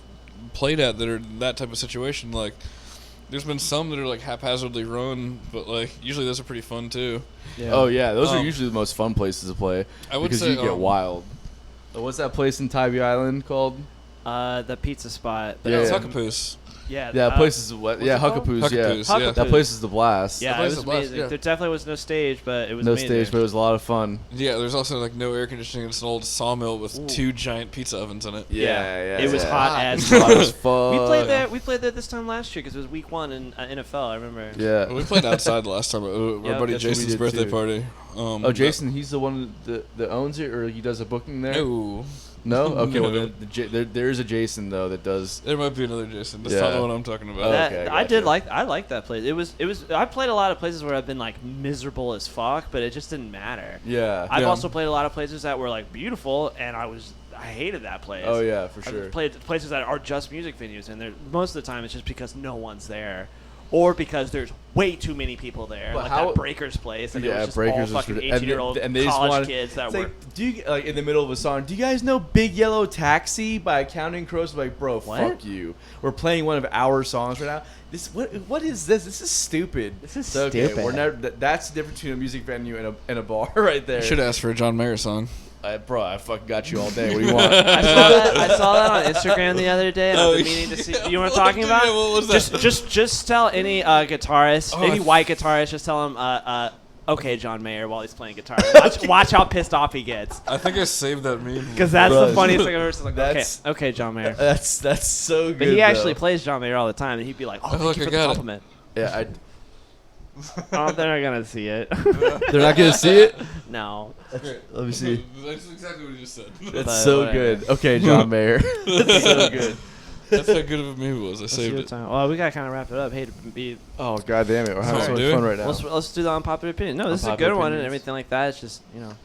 played at that are that type of situation, like, there's been some that are like haphazardly run, but like usually those are pretty fun too. Yeah. Oh yeah, those are Um, usually the most fun places to play I would because say, you get wild. What's that place in Tybee Island called? The pizza spot. But Yeah, It's yeah. Huckapoos. Yeah. Yeah, that place is what? Yeah, it called? Huckapoos. Yeah, Huckapoos, yeah. that place is the blast. Yeah, That it place was is blessed, amazing. yeah. There definitely was no stage, but it was no amazing. stage, but it was a lot of fun. Yeah, there's also like no air conditioning. It's an old sawmill with Ooh. 2 giant pizza ovens in it. Yeah, it was yeah. hot as Hot fuck. as fuck. We played there this time last year because it was week 1 in NFL. I remember. Yeah. We played outside last time. Our Yeah, buddy that's what we Jason's did birthday too. party. Oh, Jason, he's the one that owns it, or he does a booking there. No. No? Okay, well, No. there is a Jason though that does. There might be another Jason. That's Yeah. not the one I'm talking about. Oh, That, okay, I did gotcha. I liked that place. It was. I played a lot of places where I've been like miserable as fuck, but it just didn't matter. Yeah. I've Yeah. also played a lot of places that were like beautiful, and I hated that place. Oh yeah, for I've sure. played places that are just music venues, and most of the time it's just because no one's there, or because there's way too many people there, But like how- that Breakers place, and it Yeah, was just Breakers all was fucking ridiculous. 18-year-old And they just college wanted- kids that It's were. like, do you like in the middle of a song? Do you guys know "Big Yellow Taxi" by Counting Crows? Like, bro, What? fuck you. We're playing one of our songs right now. What is this? This is stupid. This is So, okay, stupid. We're never. That's the difference between a music venue and a bar right there. You should ask for a John Mayer song. Bro, I fucking got you all day. What do you want? I saw that on Instagram the other day, and I've been meaning to see. You know what I'm talking about? Yeah, what was that? Just tell any guitarist, Oh, any white guitarist, just tell him, okay, John Mayer, while he's playing guitar. Watch how pissed off he gets. I think I saved that meme. Because that's Bro, the funniest thing I've ever seen. Like, that's- okay, John Mayer. That's so good. But he actually though. plays John Mayer all the time, and he'd be like, "Oh, I feel thank like you I for the got it. compliment." Yeah, Oh, they're not gonna see it. they're not gonna see it. No. Okay. Let me see. That's exactly what you just said. That's But so whatever. good. Okay, John Mayer. That's so good. That's how good of a meme it was. I saved it. Well, we gotta kind of wrap it up. Hey, to be. Oh god damn it! We're having so Sorry, much dude. fun right now. Let's do the unpopular opinion. No, this is a Unpopular good one and opinions. everything like that. It's just I'm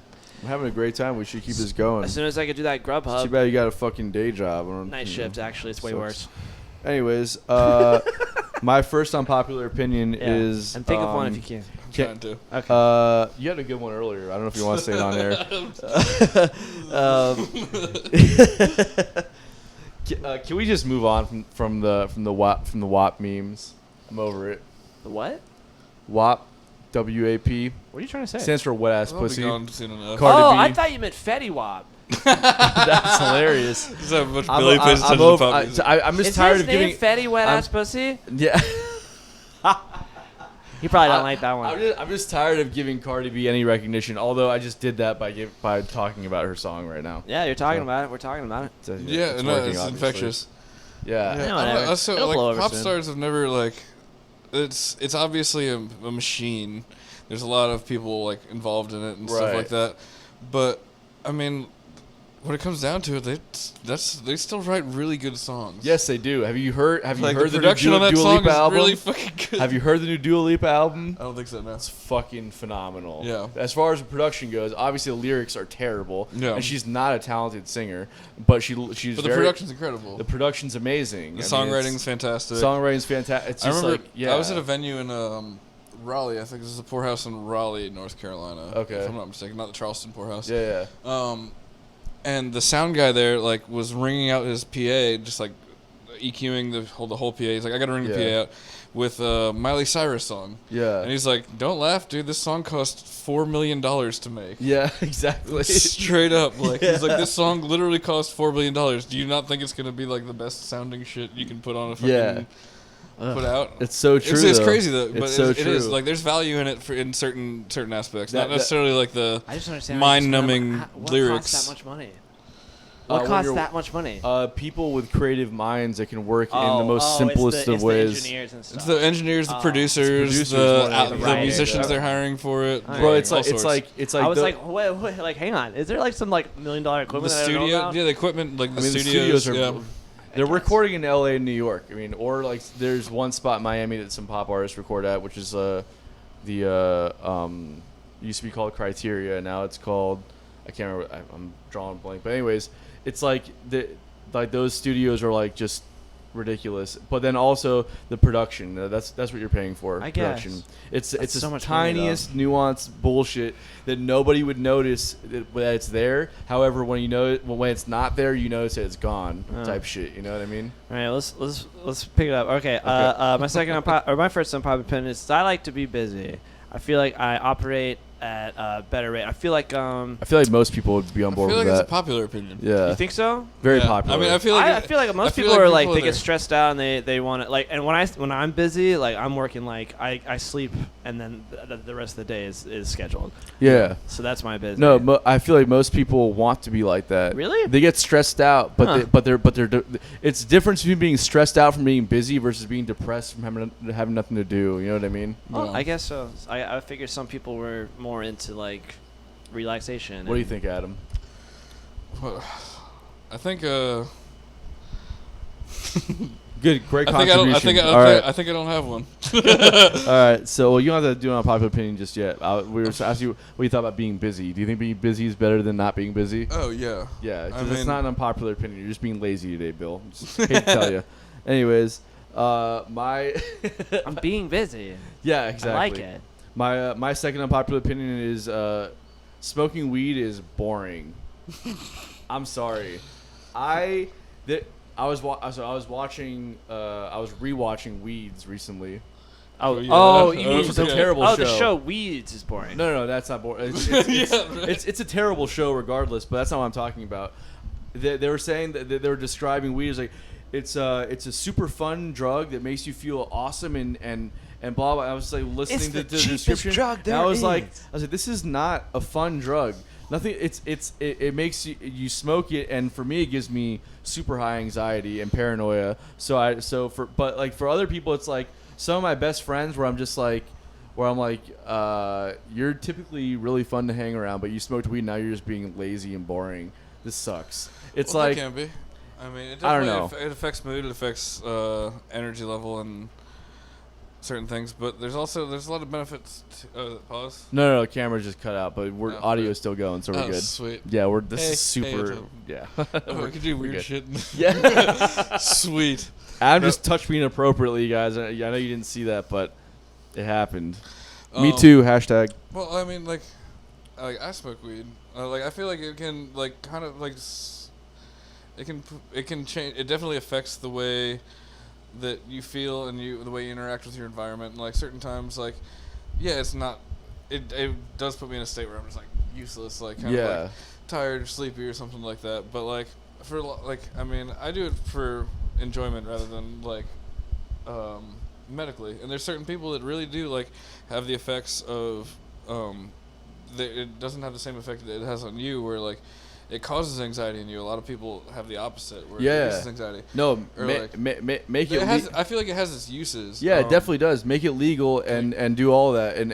having a great time. We should keep this going. as soon as I could do that Too Grubhub bad you got a fucking day job. night shift, actually, it's way sucks. worse. Anyways, my first unpopular opinion Yeah. is. And think of one if you can. I'm trying to. Okay. You had a good one earlier. I don't know if you want to say it on air. Can we just move on from the WAP memes? I'm over it. The what? WAP, WAP, What are you trying to say? stands for wet ass I'll be pussy. gone soon enough. Cardi Oh, B. I thought you meant Fetty Wap. That's hilarious. Just have a bunch of I'm, Billy I'm, pays I'm, attention to over, pop music. I'm just Is tired his of name giving. Fetty Wet I'm- Ass Pussy? Yeah. He probably don't like that one. I'm just tired of giving Cardi B any recognition. Although I just did that by talking about her song right now. Yeah, you're talking So- about it. We're talking about it. So, Yeah, it's no, working, it's obviously. infectious. Yeah. Yeah, whatever. Also, It'll blow like over pop soon. stars have never like, it's obviously a machine. There's a lot of people like involved in it and stuff Right. like that. But I mean, when it comes down to it, they still write really good songs. Yes, they do. Have you heard? Have you Like heard the the production new on that Dua song Lipa is album? really fucking good. Have you heard the new Dua Lipa album? I don't think so. No. It's fucking phenomenal. Yeah. As far as the production goes, obviously the lyrics are terrible. Yeah. And she's not a talented singer, but she's But the very. production's incredible. The production's amazing. The I mean, songwriting's fantastic. Songwriting's fantastic. It's I just remember like yeah. I was at a venue in Raleigh. I think this is the Poorhouse in Raleigh, North Carolina. Okay. If I'm not mistaken, not the Charleston Poorhouse. Yeah. And the sound guy there like was ringing out his PA, just like EQing the whole PA. He's like, I gotta ring the Yeah. PA out with a Miley Cyrus song. Yeah. And he's like, don't laugh, dude. This song cost $4 million to make. Yeah. Exactly. Straight up, like he's like, Yeah. this song literally cost $4 million. Do you not think it's gonna be like the best sounding shit you can put on a fucking Yeah. put out? It's so true. It's though. crazy though, but It's so it is true. like there's value in it in certain aspects, That- not necessarily like the I just don't understand. mind-numbing what lyrics. costs that much money? When What costs you're- that much money? People with creative minds that can work in the most simplest it's of the ways. engineers and stuff. It's the engineers, the Oh. producers, Producers the, more than the writers. musicians Okay. they're hiring for it. Alright. Bro, it's all like it's sorts. like it's like I was the, like, wait, like, hang on. Is there like some like $1 million the equipment that I don't know studio, about? yeah, the equipment, like the I mean, studios, the studios are. yeah. They're guess. recording in L.A. and New York. I mean, or like there's one spot in Miami that some pop artists record at, which is used to be called Criteria. Now it's called I can't remember. I'm drawing a blank. But anyways, it's like those studios are like just ridiculous. But then also the production. That's what you're paying for. I production. guess. It's That's the so much money, tiniest nuanced bullshit that nobody would notice that it's there. However, when you know it, when it's not there, you notice that it's gone. Oh. Type shit. You know what I mean? All right, let's pick it up. Okay, my second or my first unpopular opinion is I like to be busy. I feel like I operate at a better rate. I feel like I feel like most people would be on I board feel like with it's that. a popular opinion. Yeah. you think so? Very Yeah. popular. I mean, I feel like I feel like most I feel people like are like people they are get there. stressed out and they want to like. And when I'm busy, like I'm working like I sleep and then the rest of the day is scheduled. yeah. So that's my business. No, I feel like most people want to be like that. Really? They get stressed out, but Huh. they're it's difference between being stressed out from being busy versus being depressed from having nothing to do. You know what I mean? Well, Yeah. I guess so. I figure some people were more into like relaxation. What do you and- think, Adam? Well, I think Good, great I think I don't. contribution. I All right, I think I don't have one. all right. So you don't have to do an unpopular opinion just yet. We were asking you what you thought about being busy. Do you think being busy is better than not being busy? Oh yeah. Yeah, I because it's mean- not an unpopular opinion. You're just being lazy today, Bill. Just hate to tell you. Anyways, my I'm being busy. yeah, exactly. I like it. My second unpopular opinion is smoking weed is boring. I'm sorry. I was rewatching Weeds recently. Oh, Yeah. oh, you mean Which is a yeah. terrible oh, show. the show Weeds is boring. No, that's not boring. It's, it's a terrible show regardless, but that's not what I'm talking about. They were saying that they were describing weed as like it's a super fun drug that makes you feel awesome and blah blah. I was like listening to the description. And I was like, this is not a fun drug. Nothing. It makes you smoke it, and for me, it gives me super high anxiety and paranoia. But for other people, it's like some of my best friends where I'm like, you're typically really fun to hang around, but you smoked weed, now you're just being lazy and boring. This sucks. It's Well, like that can be. I mean, it I don't definitely know. it affects mood, it affects energy level and certain things, but there's a lot of benefits. Pause. no, camera just cut out, but Oh, audio's still going, so we're Oh, good. sweet. Yeah, this Hey, is super. Joe. Yeah, Oh, we could do we're weird good. shit. Yeah, Sweet. Adam just touched me inappropriately, guys. I know you didn't see that, but it happened. Me Um, too. Hashtag. Well, I mean, like I smoke weed. I feel like it can kind of it can change. It definitely affects the way that you feel and the way you interact with your environment. And certain times, it's not. It does put me in a state where I'm just useless, kind of tired, or sleepy, or something like that. But I mean, I do it for enjoyment rather than medically. And there's certain people that really do have the effects of it doesn't have the same effect that it has on you, where it causes anxiety in you. A lot of people have the opposite, where it increases anxiety. No, Or, make it. I feel like it has its uses. Yeah, it definitely does. Make it legal and do all that and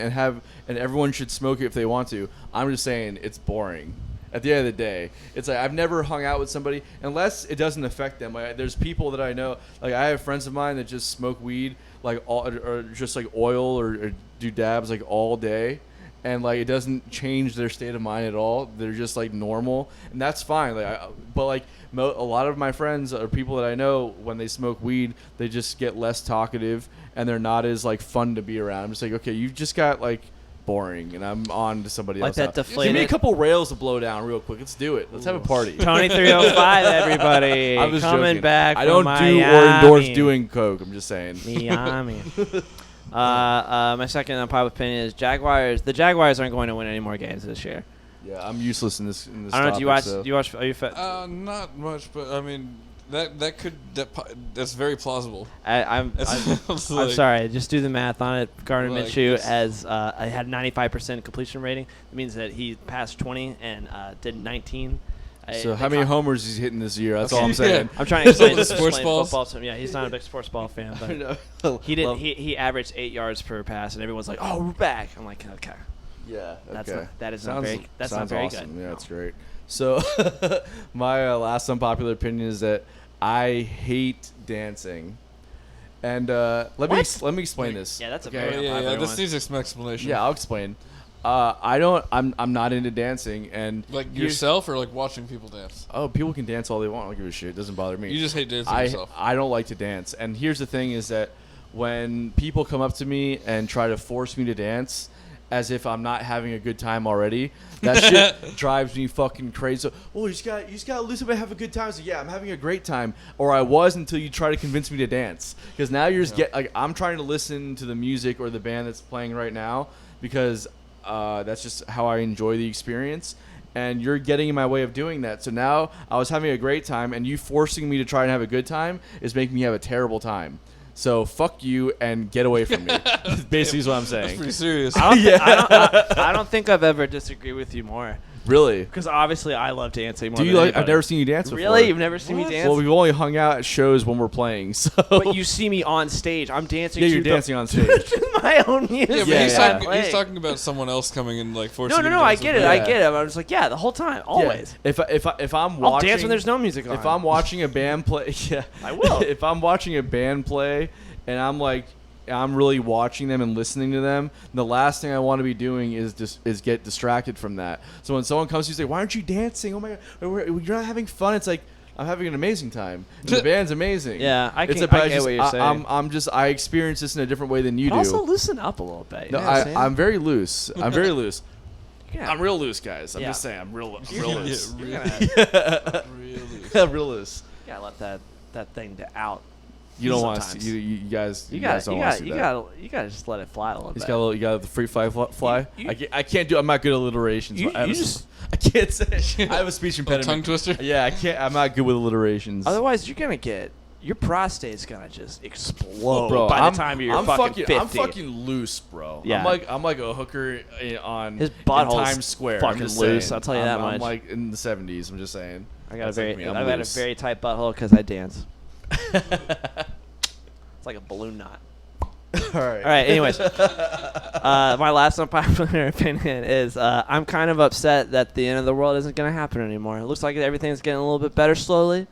everyone should smoke it if they want to. I'm just saying it's boring. At the end of the day, it's I've never hung out with somebody unless it doesn't affect them. There's people that I know, I have friends of mine that just smoke weed or just oil or do dabs all day. And it doesn't change their state of mind at all. They're just normal, and that's fine. A lot of my friends or people that I know, when they smoke weed, they just get less talkative, and they're not as fun to be around. I'm just okay, you just got boring, and I'm on to somebody else. that Give deflated. me a couple rails to blow down real quick. Let's do it. Let's have a party. Tony 305, everybody. I'm just Coming joking. back I from don't do or Miami. endorse doing coke. I'm just saying. Miami. My second unpopular opinion is Jaguars. The Jaguars aren't going to win any more games this year. Yeah, I'm useless in this. I don't know. Topic, Do you watch? Are you? Not much, but I mean that's very plausible. I'm sorry. Just do the math on it. Gardner Minshew I had 95% completion rating. It means that he passed 20 and did 19. So how many homers he's hitting this year? That's all I'm saying. I'm trying to explain Sports balls? football to him. Yeah, he's not a big sports ball fan, but he did. Well, He averaged 8 yards per pass, and everyone's like, "Oh, we're back." I'm like, "Okay, yeah, that's okay. not, that is Sounds, not very. That's not sounds very awesome. good." Yeah, No. it's great. So my last unpopular opinion is that I hate dancing, and let me explain this. Yeah, that's a okay? very unpopular this one. needs some explanation. Yeah, I'll explain. I'm not into dancing, and yourself or watching people dance. oh, people can dance all they want. I don't give a shit. It doesn't bother me. You just hate dancing yourself. I don't like to dance. And here's the thing is that when people come up to me and try to force me to dance as if I'm not having a good time already, that shit drives me fucking crazy. So, you just gotta listen and have a good time. So yeah, I'm having a great time. Or I was until you try to convince me to dance. Because now you're just I'm trying to listen to the music or the band that's playing right now because that's just how I enjoy the experience. And you're getting in my way of doing that. So now I was having a great time, and you forcing me to try and have a good time is making me have a terrible time. So fuck you and get away from me. Basically is what I'm saying. That's pretty serious. I don't think I've ever disagreed with you more. Really? Because obviously I love dancing more Do you than like? anybody. I've never seen you dance before. Really? You've never seen me dance? Well, we've only hung out at shows when we're playing. So. But you see me on stage. I'm dancing. Yeah, to you're the- dancing on stage. to my own music. Yeah, but Yeah, he's talking about someone else coming and forcing. No, you to I dance get with it. him. I get it. I'm just like, yeah, the whole time, always. Yeah. If I'm watching, I'll dance when there's no music on. If I'm watching a band play, yeah, I will. If I'm watching a band play and I'm really watching them and listening to them, the last thing I want to be doing is get distracted from that. So when someone comes to you and say, "Why aren't you dancing? Oh my God, you're not having fun." It's like, I'm having an amazing time. And the band's amazing. Yeah, I get what you're saying. I experience this in a different way than you But do. also loosen up a little bit. No, You know what I'm saying? I'm very loose. I'm very loose. Yeah. I'm real loose, guys. I'm Yeah. just saying, I'm real loose. Yeah, You're gonna Yeah, real loose. gotta let that thing out. You don't want to. Sometimes. You guys. You guys got don't want to see that. you got to just let it fly a little He's bit. got a little. You got the free fly. You- I can't do. I'm not good at alliterations. You- I you just- can't say. I have a speech Little impediment. tongue twister. Yeah, I can't. I'm not good with alliterations. Otherwise, you're gonna get your prostate's gonna just explode Bro, by I'm, the time you're I'm fucking 50. I'm fucking loose, bro. Yeah. I'm like a hooker on His in butthole's Times Square. fucking I'm just loose, saying. I'll tell you that I'm much. like in the 70s. I'm just saying. I got That's a like very, me, I'm I've got a loose. very tight butthole because I dance. It's like a balloon knot. All right. All right. Anyways, my last unpopular opinion is I'm kind of upset that the end of the world isn't going to happen anymore. It looks like everything's getting a little bit better slowly,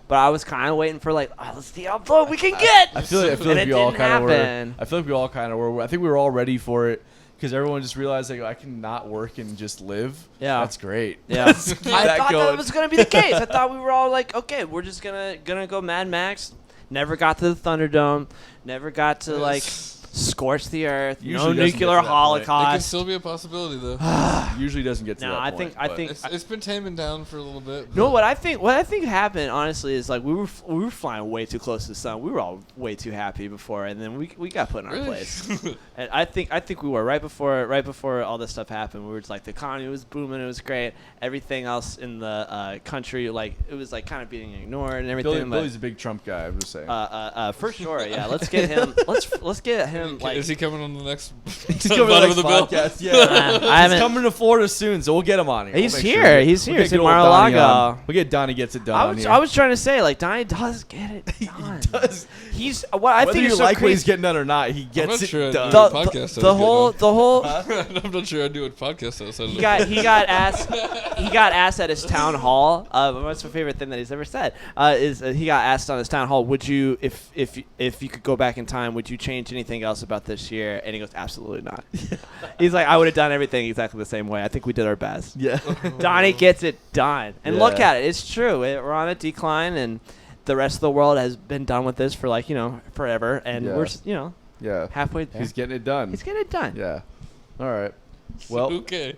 but I was kind of waiting for like, oh, let's see how low we can get. I feel And like it we all didn't kind of were. happen. I feel like we all kind of were. I think we were all ready for it because everyone just realized like I can not work and just live. Yeah. That's great. Yeah, Let's keep I thought going. that was gonna be the case. I thought we were all like, okay, we're just gonna go Mad Max. Never got to the Thunderdome. Never got to like scorch the earth. Usually No doesn't get nuclear to that point. It can holocaust. still be a possibility though. Usually doesn't get to No, that I point. think- I but- think- It's been taming down for a little bit. No, but what I think happened honestly is like we were flying way too close to the sun. We were all way too happy before, and then we got put in our Really? place. And I think we were right before all this stuff happened. We were just like the economy was booming, it was great. Everything else in the country, like it was like kind of being ignored and everything. Billy's a big Trump guy. I'm just saying. For sure, yeah. Let's get him. Let's get him. Like, is he coming on the next He's coming to bottom the of the bill? podcast. Yeah, I haven't- he's coming to Florida soon, so we'll get him on here. He's We'll make here. sure. He's here. We'll He's get in good old Donnie Mar-a-Lago. on. We'll get Donnie gets it done. I on was here. I was trying to say like Donnie does get it done. He does. He's what I Whether think you is so like what he's crazy. getting done or not, he gets not it sure I done. do. Podcast The whole I'm not sure I do a podcast outside of he got asked at his town hall. What's my favorite thing that he's ever said? Is he got asked on his town hall, would you if you could go back in time, would you change anything else about this year? And he goes, absolutely not. He's like, I would have done everything exactly the same way. I think we did our best. Yeah. Donnie gets it done. And Yeah. look at it. It's true. We're on a decline, and the rest of the world has been done with this for forever. And Yeah. we're Yeah. halfway there. He's getting it done. He's getting it done. Yeah. All right. Well, okay.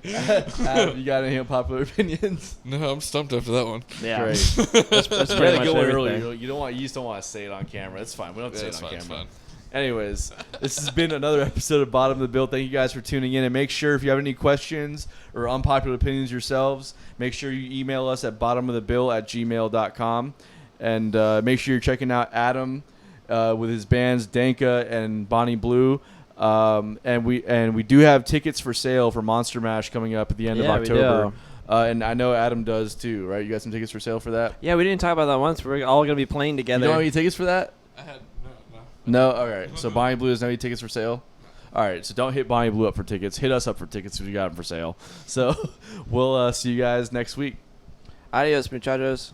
Adam, you got any unpopular opinions? No, I'm stumped after that one. Yeah. Great. That's You pretty had to much go in everything. early. You just don't want to say it on camera. It's fine. We don't have to Yeah, say it's it on fine. It's camera. fine. Anyways, this has been another episode of Bottom of the Bill. Thank you guys for tuning in. And make sure if you have any questions or unpopular opinions yourselves, make sure you email us at bottomofthebill@gmail.com. And make sure you're checking out Adam with his bands Danka and Bonnie Blue. And we do have tickets for sale for Monster Mash coming up at the end of Yeah, we October. do. And I know Adam does too, right? You got some tickets for sale for that? Yeah, we didn't talk about that once. We're all gonna be playing You together. don't have any tickets for that? I had no. No? All right. So Bonnie Blue doesn't have any tickets for sale? All right. So don't hit Bonnie Blue up for tickets. Hit us up for tickets if you got them for sale. So we'll see you guys next week. Adios, muchachos.